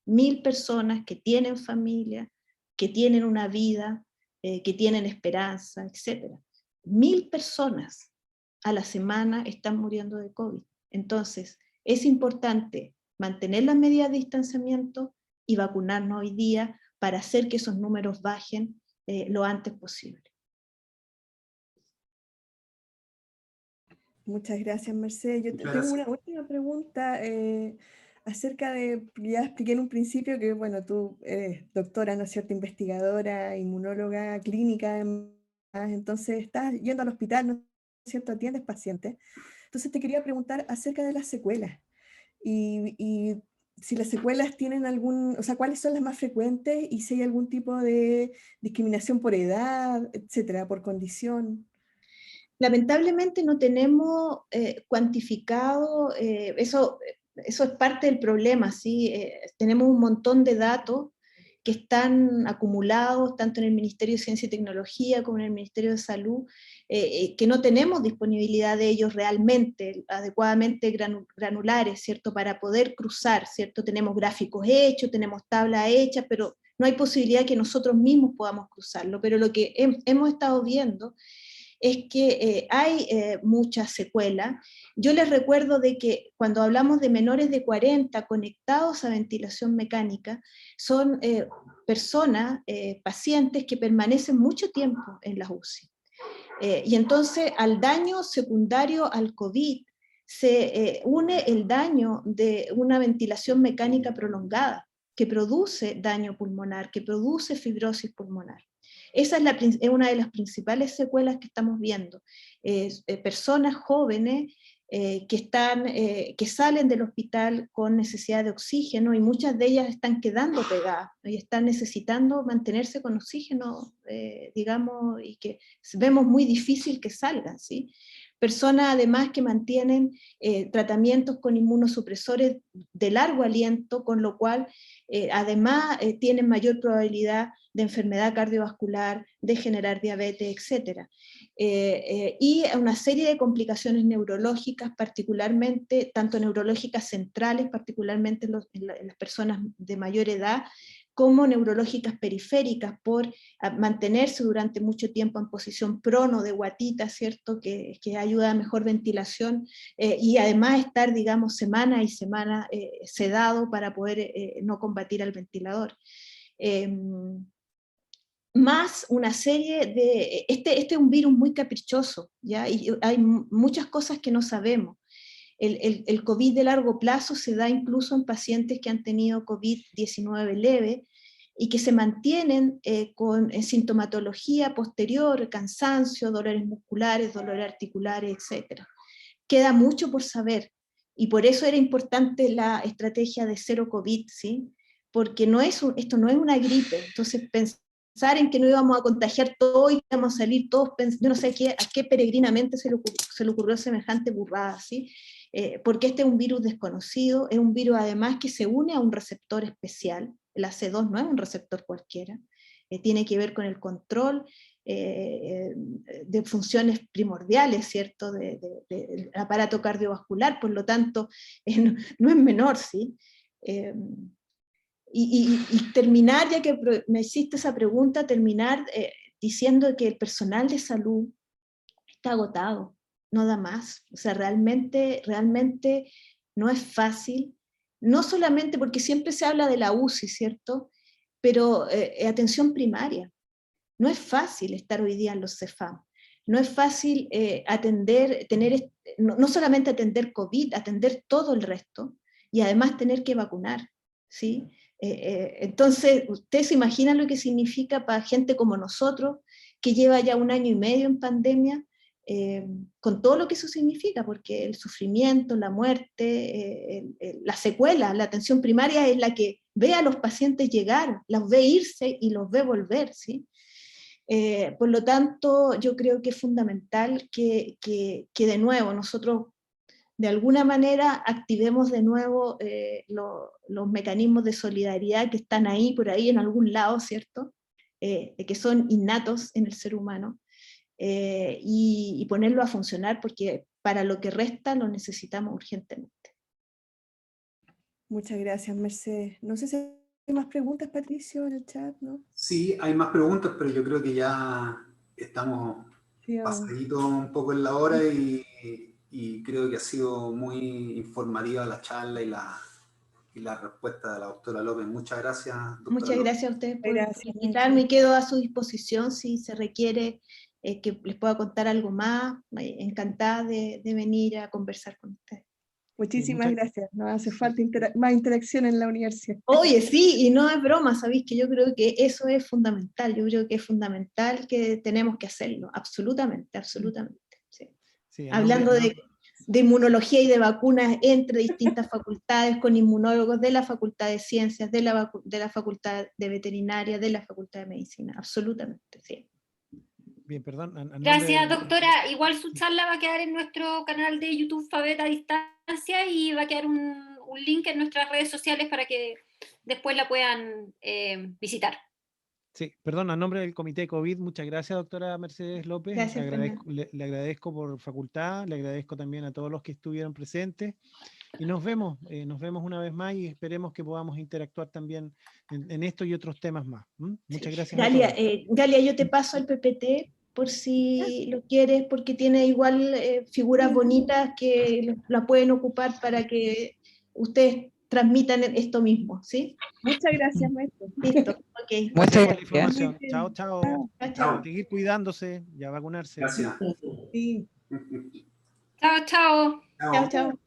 1000 personas que tienen familia, que tienen una vida, que tienen esperanza, etc. 1000 personas a la semana están muriendo de COVID. Entonces, es importante mantener las medidas de distanciamiento y vacunarnos hoy día para hacer que esos números bajen lo antes posible. Muchas gracias, Mercedes. Yo tengo una última pregunta acerca de, ya expliqué en un principio que, bueno, tú eres doctora, ¿no es cierto?, investigadora, inmunóloga clínica, entonces estás yendo al hospital, ¿no es cierto?, atiendes pacientes. Entonces te quería preguntar acerca de las secuelas y si las secuelas tienen o sea, cuáles son las más frecuentes y si hay algún tipo de discriminación por edad, etcétera, por condición. Lamentablemente no tenemos cuantificado, eso es parte del problema, ¿sí? Tenemos un montón de datos que están acumulados tanto en el Ministerio de Ciencia y Tecnología como en el Ministerio de Salud, que no tenemos disponibilidad de ellos realmente, adecuadamente granulares, ¿cierto? Para poder cruzar, ¿cierto? Tenemos gráficos hechos, tenemos tablas hechas, pero no hay posibilidad que nosotros mismos podamos cruzarlo. Pero lo que hemos estado viendo es que hay muchas secuelas. Yo les recuerdo de que cuando hablamos de menores de 40 conectados a ventilación mecánica, son personas, pacientes que permanecen mucho tiempo en la UCI. Y entonces al daño secundario al COVID se une el daño de una ventilación mecánica prolongada, que produce daño pulmonar, que produce fibrosis pulmonar. Esa es una de las principales secuelas que estamos viendo. Personas jóvenes que salen del hospital con necesidad de oxígeno, y muchas de ellas están quedando pegadas y están necesitando mantenerse con oxígeno, digamos, y que vemos muy difícil que salgan, ¿sí? Personas además que mantienen tratamientos con inmunosupresores de largo aliento, con lo cual además tienen mayor probabilidad de enfermedad cardiovascular, de generar diabetes, etc. Y una serie de complicaciones neurológicas, particularmente, tanto neurológicas centrales, particularmente en las personas de mayor edad, como neurológicas periféricas, por mantenerse durante mucho tiempo en posición prono de guatita, ¿cierto? Que ayuda a mejor ventilación, y además estar, digamos, semana y semana sedado para poder no combatir al ventilador. Más una serie de... Este es un virus muy caprichoso, ¿ya? Y hay muchas cosas que no sabemos. El COVID de largo plazo se da incluso en pacientes que han tenido COVID-19 leve y que se mantienen con sintomatología posterior, cansancio, dolores musculares, dolores articulares, etc. Queda mucho por saber, y por eso era importante la estrategia de cero COVID, ¿sí? Porque esto no es una gripe, entonces pensar en que no íbamos a contagiar todo y íbamos a salir todos, yo no sé a qué peregrinamente se le ocurrió semejante burrada, ¿sí? Porque este es un virus desconocido, es un virus además que se une a un receptor especial. El AC2 no es un receptor cualquiera, tiene que ver con el control de funciones primordiales, ¿cierto?, del aparato cardiovascular, por lo tanto, no es menor, ¿sí? Y terminar, ya que me hiciste esa pregunta, terminar diciendo que el personal de salud está agotado, no da más. O sea, realmente no es fácil, no solamente porque siempre se habla de la UCI, ¿cierto? Pero atención primaria. No es fácil estar hoy día en los CEFAM. No es fácil no solamente atender COVID, atender todo el resto, y además tener que vacunar, ¿sí? Entonces, ustedes se imaginan lo que significa para gente como nosotros, que lleva ya 1 año y medio en pandemia, con todo lo que eso significa, porque el sufrimiento, la muerte, la secuela, la atención primaria es la que ve a los pacientes llegar, los ve irse y los ve volver, ¿sí? Por lo tanto, yo creo que es fundamental que de nuevo nosotros de alguna manera activemos de nuevo los mecanismos de solidaridad que están ahí, por ahí en algún lado, ¿cierto? Que son innatos en el ser humano, y ponerlo a funcionar, porque para lo que resta lo necesitamos urgentemente. Muchas gracias, Mercedes. No sé si hay más preguntas, Patricio, en el chat, ¿no? Sí, hay más preguntas, pero yo creo que ya estamos pasaditos un poco en la hora, y creo que ha sido muy informativa la charla y la respuesta de la doctora López. Muchas gracias, doctora Muchas López. gracias a ustedes por invitarme, y quedo a su disposición si se requiere que les pueda contar algo más. Encantada de venir a conversar con ustedes. Muchísimas gracias. Nos hace falta más interacción en la universidad. Oye, sí, y no es broma, sabéis que yo creo que eso es fundamental. Yo creo que es fundamental, que tenemos que hacerlo, absolutamente, absolutamente. Sí. Sí, hablando de inmunología y de vacunas entre distintas facultades, con inmunólogos de la Facultad de Ciencias, de la Facultad de Veterinaria, de la Facultad de Medicina, absolutamente, sí. Bien, perdón. Gracias, doctora. Igual su charla va a quedar en nuestro canal de YouTube Favet a Distancia, y va a quedar un link en nuestras redes sociales para que después la puedan visitar. Sí, perdón, a nombre del Comité COVID, muchas gracias, doctora Mercedes López. Gracias, le agradezco por facultad, le agradezco también a todos los que estuvieron presentes, y nos vemos una vez más, y esperemos que podamos interactuar también en esto y otros temas más. Muchas gracias. Galia, yo te paso el PPT por si lo quieres, porque tiene igual figuras bonitas que la pueden ocupar para que ustedes transmitan esto mismo, ¿sí? Muchas gracias, maestro. Listo, ok. Gracias por la gracias. información. Chao, chao. Chao, chao. Seguir cuidándose y a vacunarse. Gracias. Sí. Chao, chao. Chao, chao.